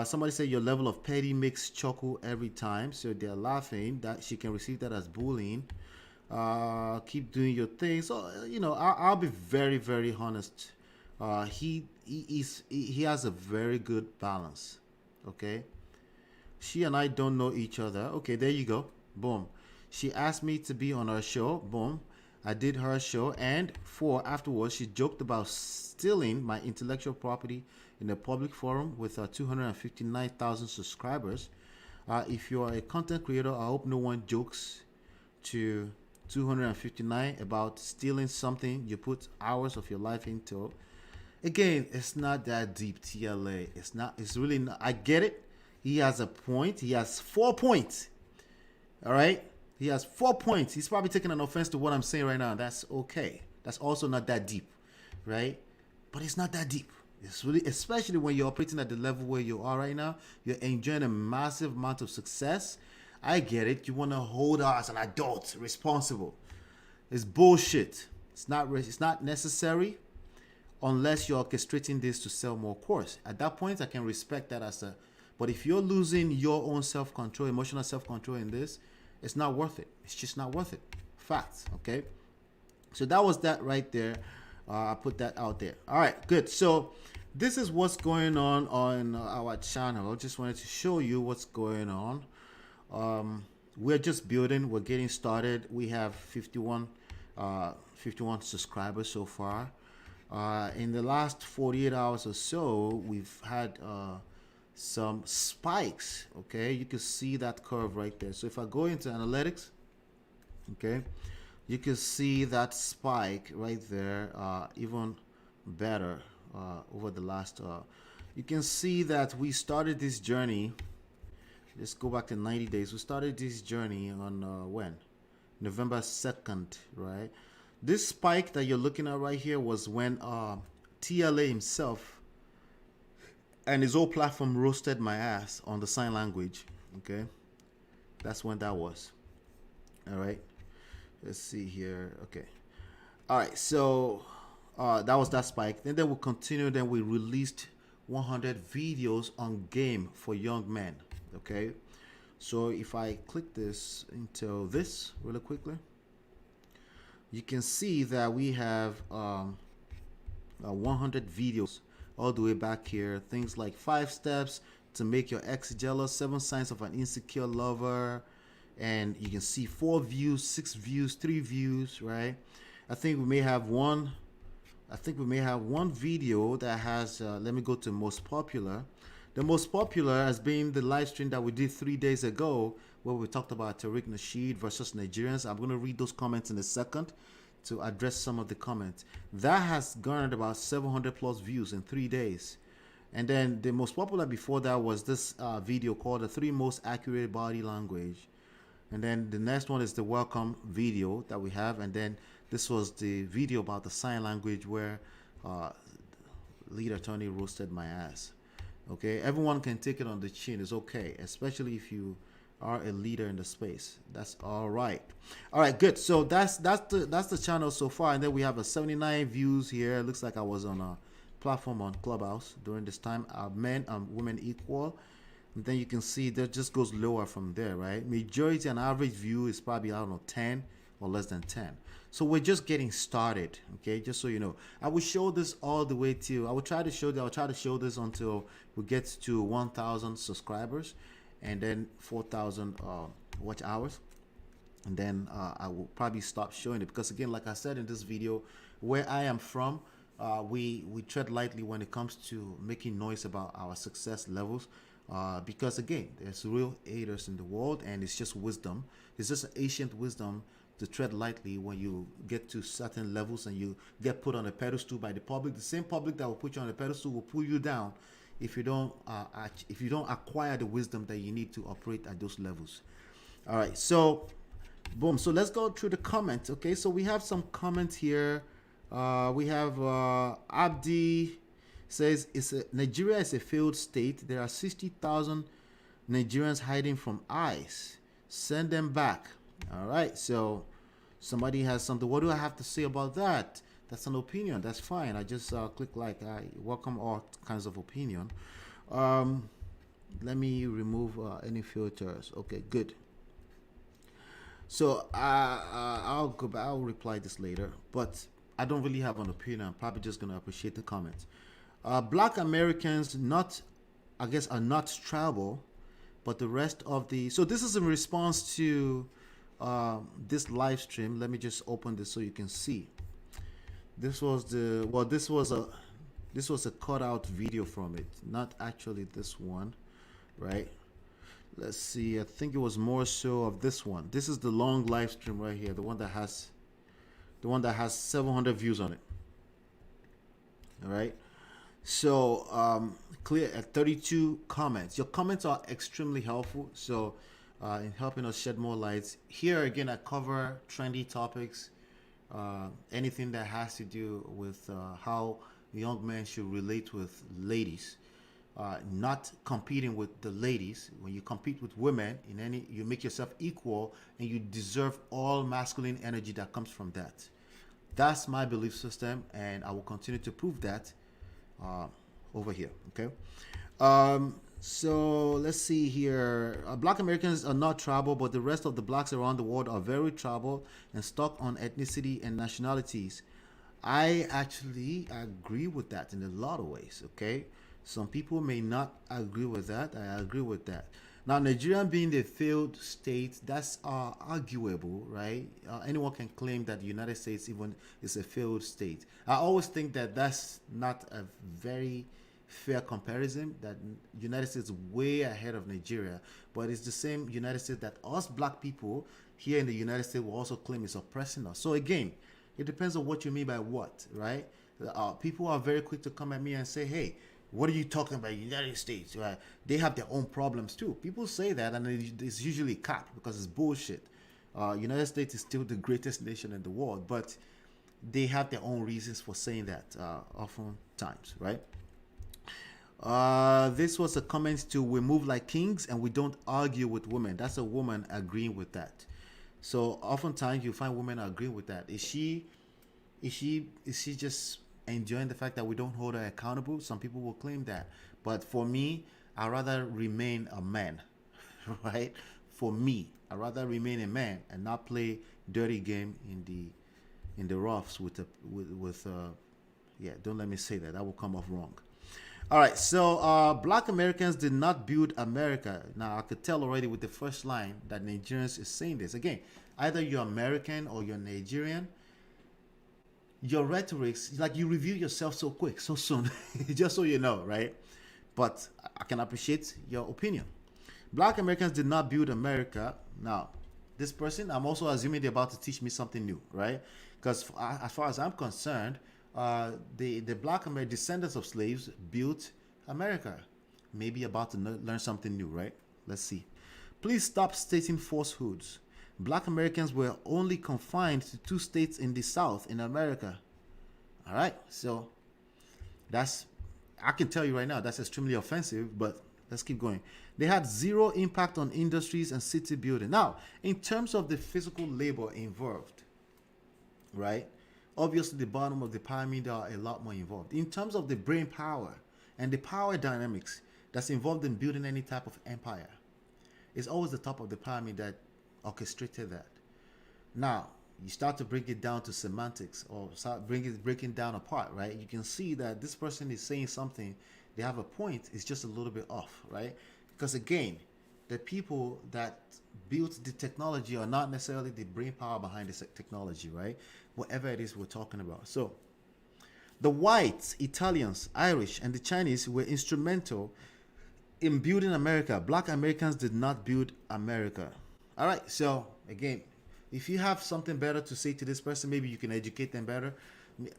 Somebody said your level of petty makes chuckle every time, so they're laughing that she can receive that as bullying. Keep doing your thing. So you know, I'll be very, very honest. He has a very good balance. Okay, she and I don't know each other. Okay, there you go. Boom. She asked me to be on her show. Boom. I did her show, and afterwards she joked about stealing my intellectual property in a public forum with 259,000 subscribers. If you are a content creator, I hope no one jokes to 259 about stealing something you put hours of your life into. Again, it's not that deep, TLA. It's not. It's really not. I get it. He has a point. He has 4 points. All right. He has 4 points. He's probably taking an offense to what I'm saying right now. That's okay. That's also not that deep, right? But it's not that deep. It's really, especially when you're operating at the level where you are right now, you're enjoying a massive amount of success. I get it. You want to hold her as an adult, responsible. It's bullshit. It's not necessary unless you're orchestrating this to sell more course. At that point, I can respect that as a. But if you're losing your own self-control, emotional self-control in this, it's not worth it. It's just not worth it. Facts. Okay. So that was that right there. I put that out there. All right, good. So this is what's going on our channel. I just wanted to show you what's going on. We're just building. We're getting started. We have 51 subscribers so far. In the last 48 hours or so, we've had some spikes. Okay, you can see that curve right there. So if I go into analytics, okay, you can see that spike right there, even better over the last. You can see that we started this journey. Let's go back to 90 days. We started this journey on when? November 2nd, right? This spike that you're looking at right here was when TLA himself and his whole platform roasted my ass on the sign language. Okay, that's when that was. All right, let's see here. Okay, all right, so that was that spike. Then we continue. Then we released 100 videos on game for young men. Okay, so if I click this into this really quickly, you can see that we have 100 videos all the way back here. Things like 5 steps to make your ex jealous, 7 signs of an insecure lover, and you can see 4 views, 6 views, 3 views, right? I think we may have one video that has let me go to most popular. The most popular has been the live stream that we did 3 days ago where we talked about Tariq Nasheed versus Nigerians. I'm going to read those comments in a second to address some of the comments. That has garnered about 700 plus views in 3 days. And then the most popular before that was this video called The 3 Most Accurate Body Language. And then the next one is the welcome video that we have. And then this was the video about the sign language where lead attorney roasted my ass. Okay, everyone can take it on the chin. It's okay, especially if you are a leader in the space. That's all right. All right, good. So that's the channel so far, and then we have a 79 views here. It looks like I was on a platform on Clubhouse during this time. Men and women equal. And then you can see that just goes lower from there, right? Majority and average view is probably, I don't know, 10 or less than 10. So we're just getting started, okay? Just so you know, I will show this all the way till I'll try to show this until we get to 1,000 subscribers, and then 4,000 watch hours, and then I will probably stop showing it, because again, like I said in this video, where I am from, we tread lightly when it comes to making noise about our success levels. Because again, there's real haters in the world, and it's just wisdom. It's just ancient wisdom to tread lightly when you get to certain levels and you get put on a pedestal by the public. The same public that will put you on a pedestal will pull you down if you don't acquire the wisdom that you need to operate at those levels. All right, so boom. So let's go through the comments. Okay, so we have some comments here. We have Abdi says Nigeria is a failed state. There are 60,000 Nigerians hiding from ICE. Send them back. All right. So somebody has something. What do I have to say about that? That's an opinion. That's fine. I just click like. I welcome all kinds of opinion. Let me remove any filters. Okay, good. So I'll go back. I'll reply this later. But I don't really have an opinion. I'm probably just gonna appreciate the comments. Black Americans are not tribal, but the rest of the, so this is in response to this live stream. Let me just open this so you can see. This was a cutout video from it, not actually this one, right? Let's see. I think it was more so of this one. This is the long live stream right here, the one that has 700 views on it. All right. So clear at 32 comments. Your comments are extremely helpful. So in helping us shed more lights. Here again, I cover trendy topics, anything that has to do with how young men should relate with ladies. Not competing with the ladies. When you compete with women, you make yourself equal, and you deserve all masculine energy that comes from that. That's my belief system, and I will continue to prove that over here. Okay. So let's see here. Black Americans are not tribal, but the rest of the blacks around the world are very tribal and stuck on ethnicity and nationalities. I actually agree with that in a lot of ways. Okay. Some people may not agree with that. I agree with that. Now, Nigeria being a failed state, that's arguable, right? Anyone can claim that the United States even is a failed state. I always think that that's not a very fair comparison, that United States is way ahead of Nigeria, but it's the same United States that us black people here in the United States will also claim is oppressing us. So again, it depends on what you mean by what, right? People are very quick to come at me and say, hey, what are you talking about, United States? Right? They have their own problems too. People say that, and it's usually cap because it's bullshit. United States is still the greatest nation in the world, but they have their own reasons for saying that oftentimes, right? This was a comment to "we move like kings and we don't argue with women." That's a woman agreeing with that. So oftentimes you find women agreeing with that. Is she just enjoying the fact that we don't hold her accountable? Some people will claim that, but for me, I'd rather remain a man, right? For me, I'd rather remain a man and not play dirty game in the roughs with don't let me say that. That will come off wrong. All right, so Black Americans did not build America. Now, I could tell already with the first line that Nigerians is saying this. Again, either you're American or you're Nigerian. Your rhetorics, like you review yourself so quick, so soon, just so you know, right? But I can appreciate your opinion. Black Americans did not build America. Now, this person, I'm also assuming they're about to teach me something new, right? Because as far as I'm concerned, the Black American descendants of slaves built America. Maybe about to learn something new, right? Let's see. Please stop stating falsehoods. Black Americans were only confined to 2 states in the South in America. All right, so I can tell you right now, that's extremely offensive, but Let's keep going. They had zero impact on industries and city building. Now, in terms of the physical labor involved, right? Obviously, the bottom of the pyramid are a lot more involved. In terms of the brain power and the power dynamics that's involved in building any type of empire, it's always the top of the pyramid that orchestrated that. Now, you start to break it down to semantics or start breaking down apart, right? You can see that this person is saying something, they have a point, it's just a little bit off, right? Because again, the people that built the technology are not necessarily the brain power behind the technology, right? Whatever it is we're talking about. So, the whites, Italians, Irish, and the Chinese were instrumental in building America. Black Americans did not build America. All right, so again, if you have something better to say to this person, maybe you can educate them better.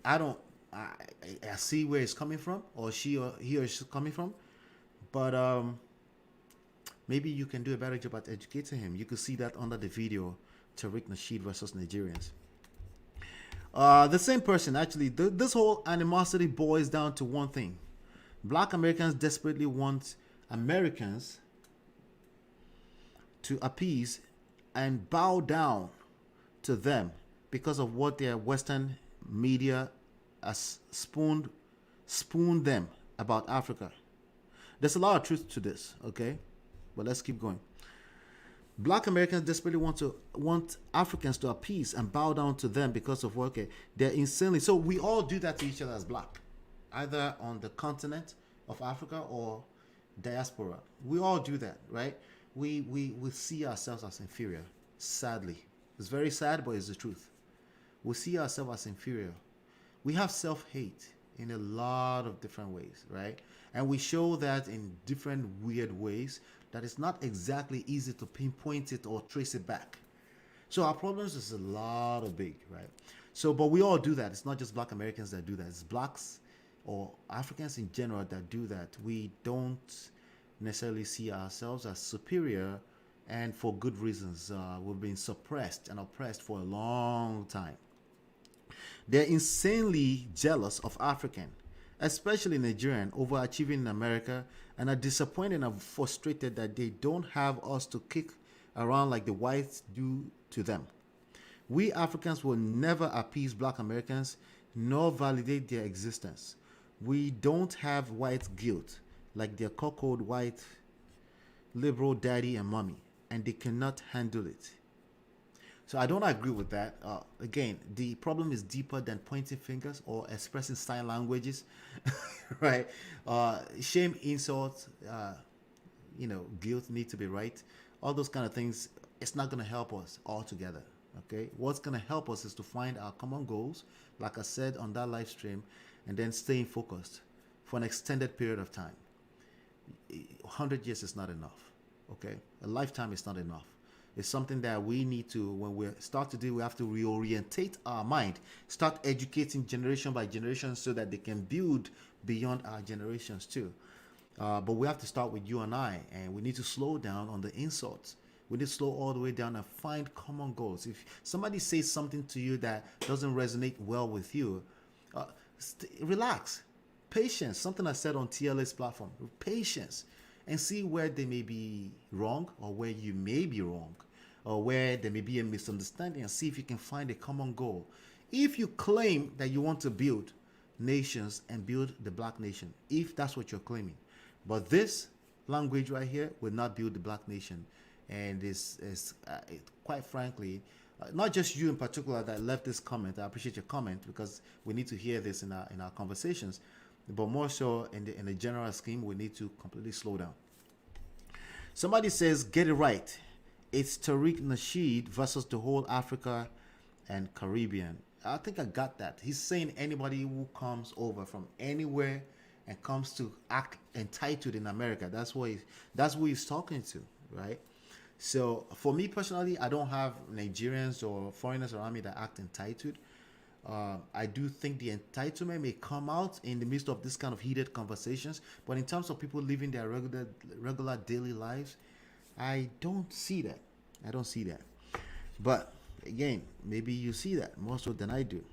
I see where it's coming from, or he or she's coming from, but maybe you can do a better job at educating him. You could see that under the video, Tariq Nasheed versus Nigerians. The same person, actually, this whole animosity boils down to one thing. Black Americans desperately want Americans to appease and bow down to them because of what their Western media has spooned them about Africa. There's a lot of truth to this, okay? But let's keep going. Black Americans desperately want Africans to appease and bow down to them because of what, okay, they're insanely. So we all do that to each other as black, either on the continent of Africa or diaspora. We all do that, right? We see ourselves as inferior, sadly. It's very sad, but it's the truth. We see ourselves as inferior. We have self-hate in a lot of different ways, right? And we show that in different weird ways that it's not exactly easy to pinpoint it or trace it back. So our problems is a lot of big, right? So, but we all do that. It's not just Black Americans that do that. It's blacks or Africans in general that do that. We don't necessarily see ourselves as superior, and for good reasons. We've been suppressed and oppressed for a long time. They're insanely jealous of African, especially Nigerian, overachieving in America, and are disappointed and frustrated that they don't have us to kick around like the whites do to them. We Africans will never appease Black Americans nor validate their existence. We don't have white guilt like their cuckold white liberal daddy and mommy, and they cannot handle it. So I don't agree with that. Again, the problem is deeper than pointing fingers or expressing sign languages, right? Shame, insults, guilt need to be right. All those kind of things, it's not going to help us altogether, okay? What's going to help us is to find our common goals, like I said on that live stream, and then staying focused for an extended period of time. 100 years is not enough, okay? A lifetime is not enough. It's something that we need to, when we start to do, we have to reorientate our mind, start educating generation by generation so that they can build beyond our generations too. But we have to start with you and I, and we need to slow down on the insults. We need to slow all the way down and find common goals. If somebody says something to you that doesn't resonate well with you, relax. Patience, something I said on TLA's platform. Patience, and see where they may be wrong, or where you may be wrong, or where there may be a misunderstanding, and see if you can find a common goal. If you claim that you want to build nations and build the Black nation, if that's what you're claiming, but this language right here will not build the Black nation, and is quite frankly, not just you in particular that left this comment. I appreciate your comment because we need to hear this in our conversations. But more so in the general scheme, we need to completely slow down. Somebody says, get it right. It's Tariq Nasheed versus the whole Africa and Caribbean. I think I got that. He's saying anybody who comes over from anywhere and comes to act entitled in America. That's who he's talking to, right? So for me personally, I don't have Nigerians or foreigners around me that act entitled. I do think the entitlement may come out in the midst of this kind of heated conversations, but in terms of people living their regular daily lives, I don't see that. But again, maybe you see that more so than I do.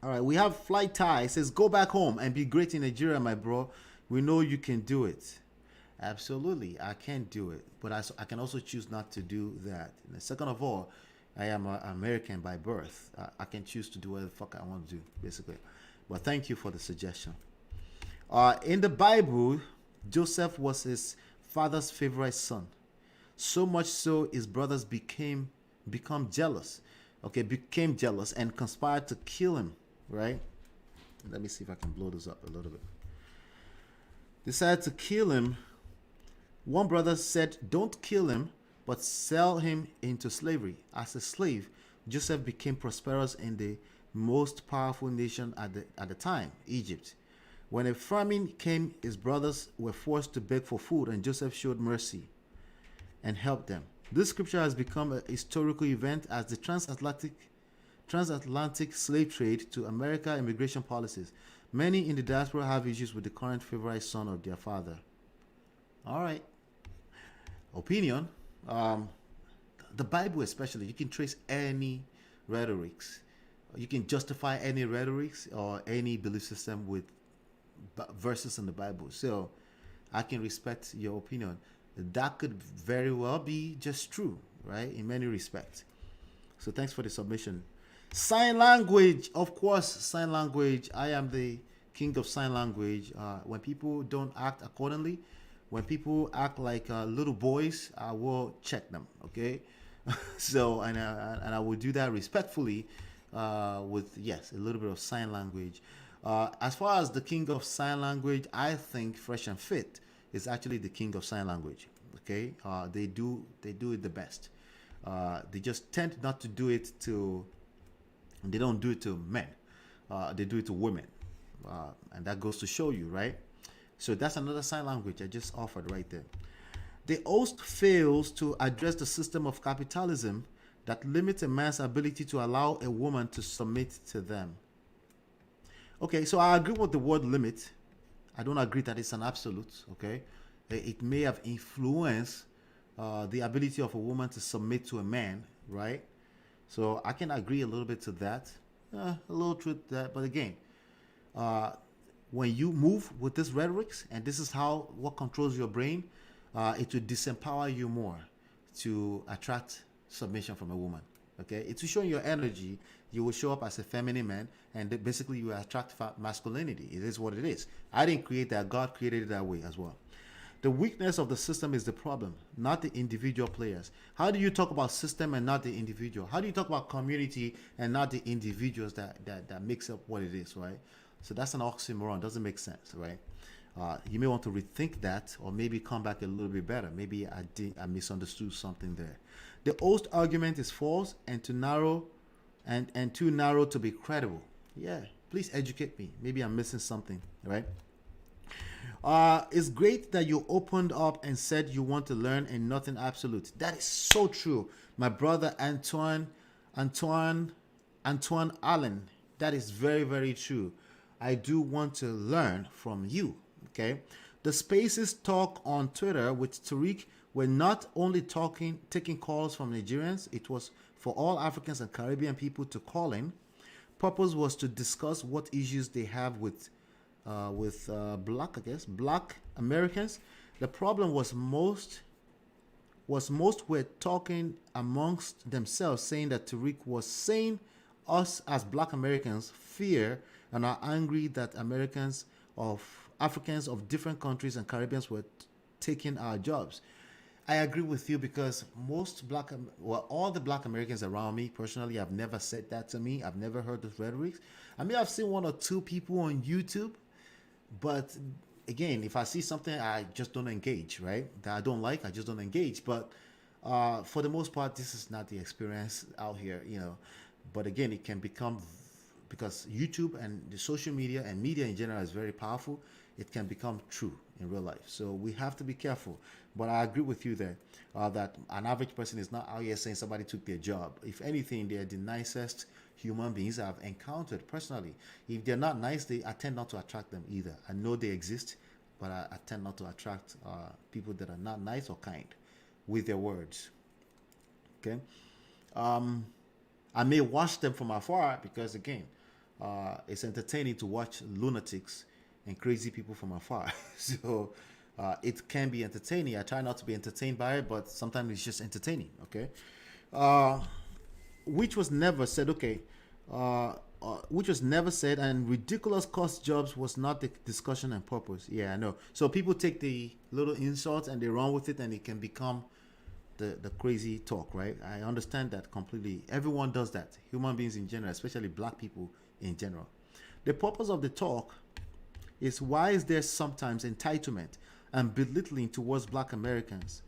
All right, we have Flight Tie. It says, go back home and be great in Nigeria, my bro. We know you can do it. Absolutely, I can do it, but I can also choose not to do that. And second of all, I am an American by birth. I can choose to do whatever the fuck I want to do, basically. But thank you for the suggestion. In the Bible, Joseph was his father's favorite son. So much so, his brothers become jealous. Okay, became jealous and conspired to kill him. Right? Let me see if I can blow this up a little bit. Decided to kill him. One brother said, "Don't kill him, but sell him into slavery." As a slave, Joseph became prosperous in the most powerful nation at the time, Egypt. When a famine came, his brothers were forced to beg for food, and Joseph showed mercy and helped them. This scripture has become a historical event as the transatlantic slave trade to America immigration policies. Many in the diaspora have issues with the current favorite son of their father. All right. Opinion. The Bible especially, you can trace any rhetorics. You can justify any rhetorics or any belief system with verses in the Bible. So I can respect your opinion. That could very well be just true, right? In many respects. So thanks for the submission. Sign language, of course, sign language. I am the king of sign language. When people don't act accordingly, when people act like little boys, I will check them, okay? So, and I will do that respectfully with, yes, a little bit of sign language. As far as the king of sign language, I think Fresh and Fit is actually the king of sign language, okay? They do it the best. They just tend not to do it to, they don't do it to men. They do it to women. And that goes to show you, right? So that's another sign language I just offered right there. The host fails to address the system of capitalism that limits a man's ability to allow a woman to submit to them. Okay, so I agree with the word limit. I don't agree that it's an absolute, okay? It may have influenced the ability of a woman to submit to a man, right? So I can agree a little bit to that. A little truth to that, but again, when you move with this rhetorics, and this is how what controls your brain, it will disempower you more to attract submission from a woman. Okay, it will show your energy. You will show up as a feminine man, and basically you attract masculinity. It is what it is. I didn't create that. God created it that way as well. The weakness of the system is the problem, not the individual players. How do you talk about system and not the individual? How do you talk about community and not the individuals that makes up what it is, right? So that's an oxymoron. Doesn't make sense, right? You may want to rethink that, or maybe come back a little bit better. Maybe I misunderstood something there. The host argument is false and too narrow, and too narrow to be credible. Yeah, please educate me. Maybe I'm missing something, right? It's great that you opened up and said you want to learn and nothing absolute. That is so true. My brother Antoine Allen. That is very, very true. I do want to learn from you. Okay. The Spaces talk on Twitter with Tariq were not only taking calls from Nigerians, it was for all Africans and Caribbean people to call in. Purpose was to discuss what issues they have with black Americans. The problem was most were talking amongst themselves, saying that Tariq was saying us as black Americans fear and are angry that Africans of different countries and Caribbeans were taking our jobs. I agree with you because all the black Americans around me, personally, have never said that to me. I've never heard those rhetorics. I mean, I've seen one or two people on YouTube, but again, if I see something, I just don't engage, right? That I don't like, I just don't engage. But for the most part, this is not the experience out here, you know. But again, it can become, because YouTube and the social media and media in general is very powerful, it can become true in real life. So we have to be careful. But I agree with you there that an average person is not out here saying somebody took their job. If anything, they're the nicest human beings I've encountered personally. If they're not nice, I tend not to attract them either. I know they exist, but I tend not to attract people that are not nice or kind with their words. Okay? I may watch them from afar because, again, it's entertaining to watch lunatics and crazy people from afar. So It can be entertaining. I try not to be entertained by it, but sometimes it's just entertaining. Okay, which was never said. Okay, which was never said, and ridiculous cost jobs was not the discussion and purpose. Yeah, I know. So people take the little insults and they run with it, and it can become the crazy talk, right? I understand that completely. Everyone does that. Human beings in general, especially black people in general. The purpose of the talk is why is there sometimes entitlement and belittling towards black Americans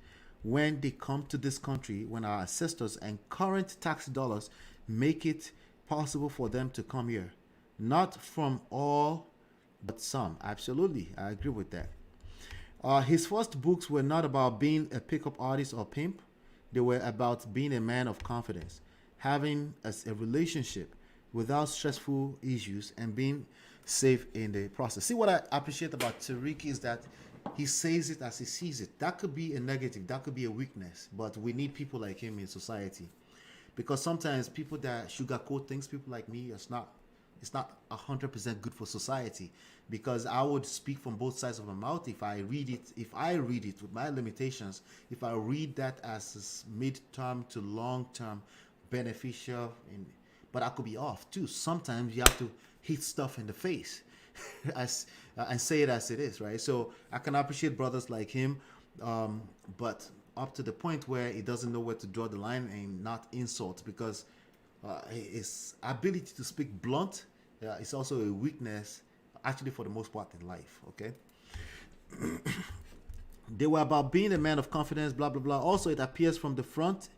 when they come to this country, when our ancestors and current tax dollars make it possible for them to come here. Not from all, but some. Absolutely, I agree with that. His first books were not about being a pickup artist or pimp. They were about being a man of confidence, having a relationship without stressful issues, and being safe in the process. See, what I appreciate about Tariq is that he says it as he sees it. That could be a negative, that could be a weakness, but we need people like him in society. Because sometimes people that sugarcoat things, people like me, it's not 100% good for society. Because I would speak from both sides of my mouth if I read it with my limitations, if I read that as mid-term to long-term beneficial, but I could be off too. Sometimes you have to hit stuff in the face and say it as it is, right? So I can appreciate brothers like him, but up to the point where he doesn't know where to draw the line and not insult, because his ability to speak blunt is also a weakness, actually, for the most part in life. Okay. They were about being a man of confidence, blah blah blah. Also, it appears from the font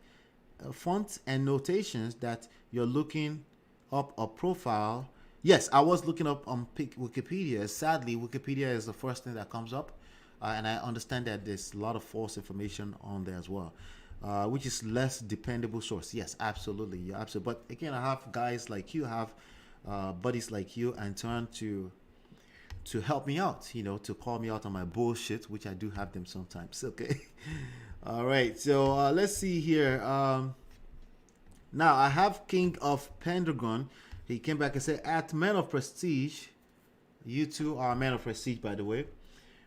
and notations that you're looking up a profile. Yes, I was looking up on Wikipedia. Sadly, Wikipedia is the first thing that comes up, and I understand that there's a lot of false information on there as well, which is less dependable source. Yes, absolutely, yeah, absolutely. But again, I have guys like you, have buddies like you, and turn to help me out, to call me out on my bullshit, which I do have them sometimes. Okay. All right. So let's see here. Now I have King of Pendragon. He came back and said, at Men of Prestige, you two are men of prestige, by the way.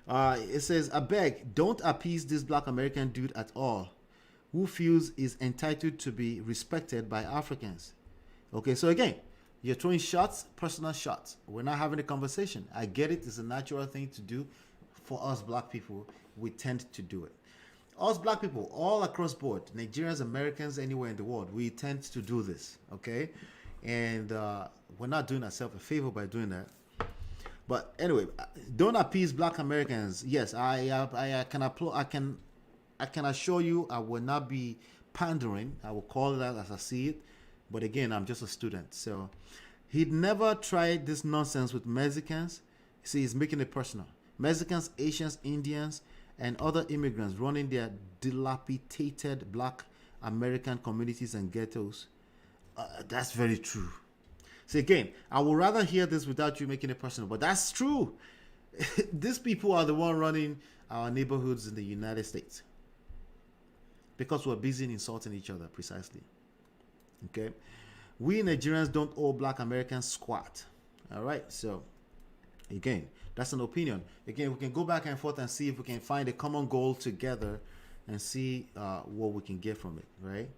It says, I beg, don't appease this black American dude at all, who feels is entitled to be respected by Africans. Okay, so again, you're throwing shots, personal shots. We're not having a conversation. I get it. It's a natural thing to do for us black people. We tend to do it. Us black people, all across board, Nigerians, Americans, anywhere in the world, we tend to do this, okay? And we're not doing ourselves a favor by doing that. But anyway, don't appease black Americans. Yes, I can assure you I will not be pandering. I will call it that as I see it. But again, I'm just a student. So he'd never tried this nonsense with Mexicans. See, he's making it personal. Mexicans, Asians, Indians, and other immigrants running their dilapidated black American communities and ghettos. That's very true. See, again, I would rather hear this without you making it personal, but that's true. These people are the one running our neighborhoods in the United States because we're busy insulting each other, precisely. Okay, we Nigerians don't owe black Americans squat. All right, so again, that's an opinion. Again, we can go back and forth and see if we can find a common goal together and see what we can get from it, right?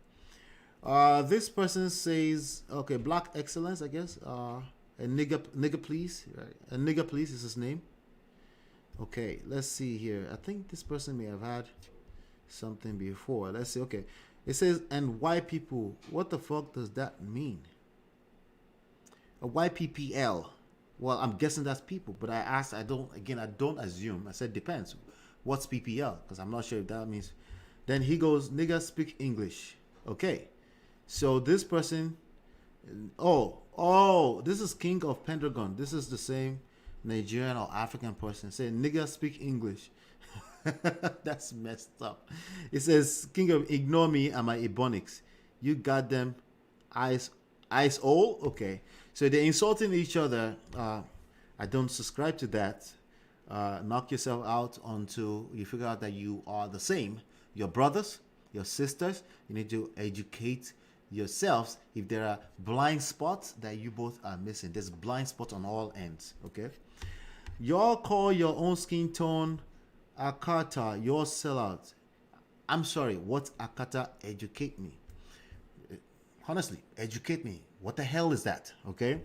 This person says, okay, black excellence, I guess. A nigga please, right? A nigga please is his name. Okay, let's see here. I think this person may have had something before. Let's see. Okay, it says, and white people. What the fuck does that mean? A YPPL. Well, I'm guessing that's people, but I asked. I don't assume. I said depends. What's PPL? Because I'm not sure if that means. Then he goes, nigga speak English. Okay. So this person, this is King of Pendragon. This is the same Nigerian or African person. Say, nigga speak English. That's messed up. It says, King of, ignore me and my ebonics. You got them eyes all? Okay. So they're insulting each other. I don't subscribe to that. Knock yourself out until you figure out that you are the same. Your brothers, your sisters, you need to educate yourselves if there are blind spots that you both are missing. There's blind spots on all ends, okay? Y'all call your own skin tone Akata, your sellout. I'm sorry, what's Akata? Educate me. Honestly, educate me. What the hell is that? Okay?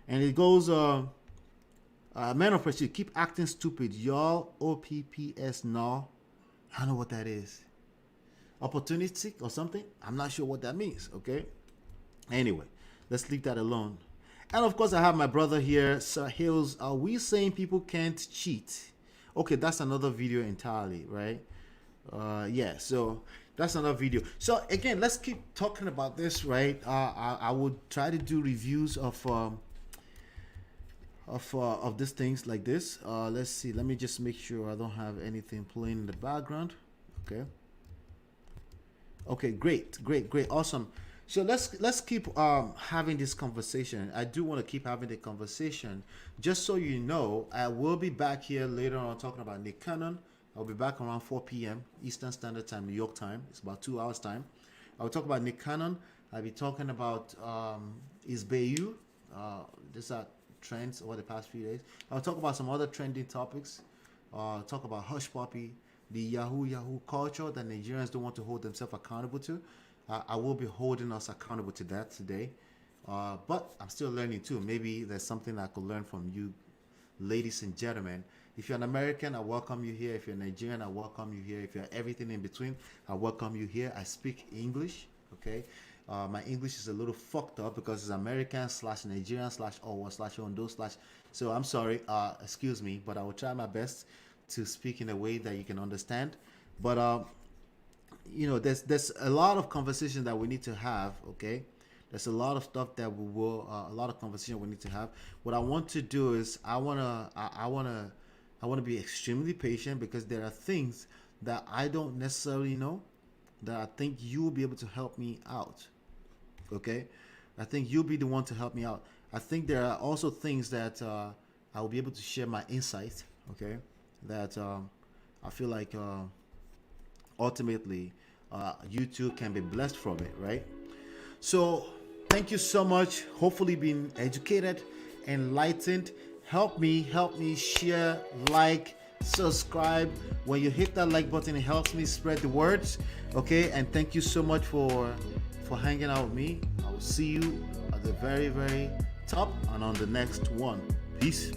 And it goes, man of prestige, keep acting stupid. Y'all, OPPS, no. I don't know what that is. Opportunistic or something? I'm not sure what that means, okay? Anyway, let's leave that alone. And of course, I have my brother here, Sir Hills. Are we saying people can't cheat? Okay, that's another video entirely, right? Yeah, so that's another video. So again, let's keep talking about this, right? I would try to do reviews of these things like this. Let's see. Let me just make sure I don't have anything playing in the background. Okay. Okay, great, awesome. So let's keep having this conversation. I do want to keep having the conversation. Just so you know, I will be back here later on talking about Nick Cannon. I'll be back around 4 p.m. Eastern Standard Time, New York time. It's about 2 hours time. I'll talk about Nick Cannon. I'll be talking about Isbayu. These are trends over the past few days. I'll talk about some other trending topics. Talk about Hush Puppy, the Yahoo culture that Nigerians don't want to hold themselves accountable to. I will be holding us accountable to that today. But I'm still learning too. Maybe there's something I could learn from you, ladies and gentlemen. If you're an American, I welcome you here. If you're Nigerian, I welcome you here. If you're everything in between, I welcome you here. I speak English, okay? My English is a little fucked up because it's American / Nigerian / Owo / Ondo / so I'm sorry, excuse me, but I will try my best to speak in a way that you can understand. But you know, there's a lot of conversation that we need to have, okay? There's a lot of stuff that we will, a lot of conversation we need to have. What I want to do is I wanna be extremely patient because there are things that I don't necessarily know that I think you will be able to help me out. Okay, I think you'll be the one to help me out. I think there are also things that I will be able to share my insight. Okay, that I feel like ultimately you too can be blessed from it, right? So thank you so much. Hopefully being educated, enlightened. Help me share, like, subscribe. When you hit that like button, it helps me spread the words. Okay, and thank you so much for hanging out with me. I will see you at the very, very top and on the next one. Peace.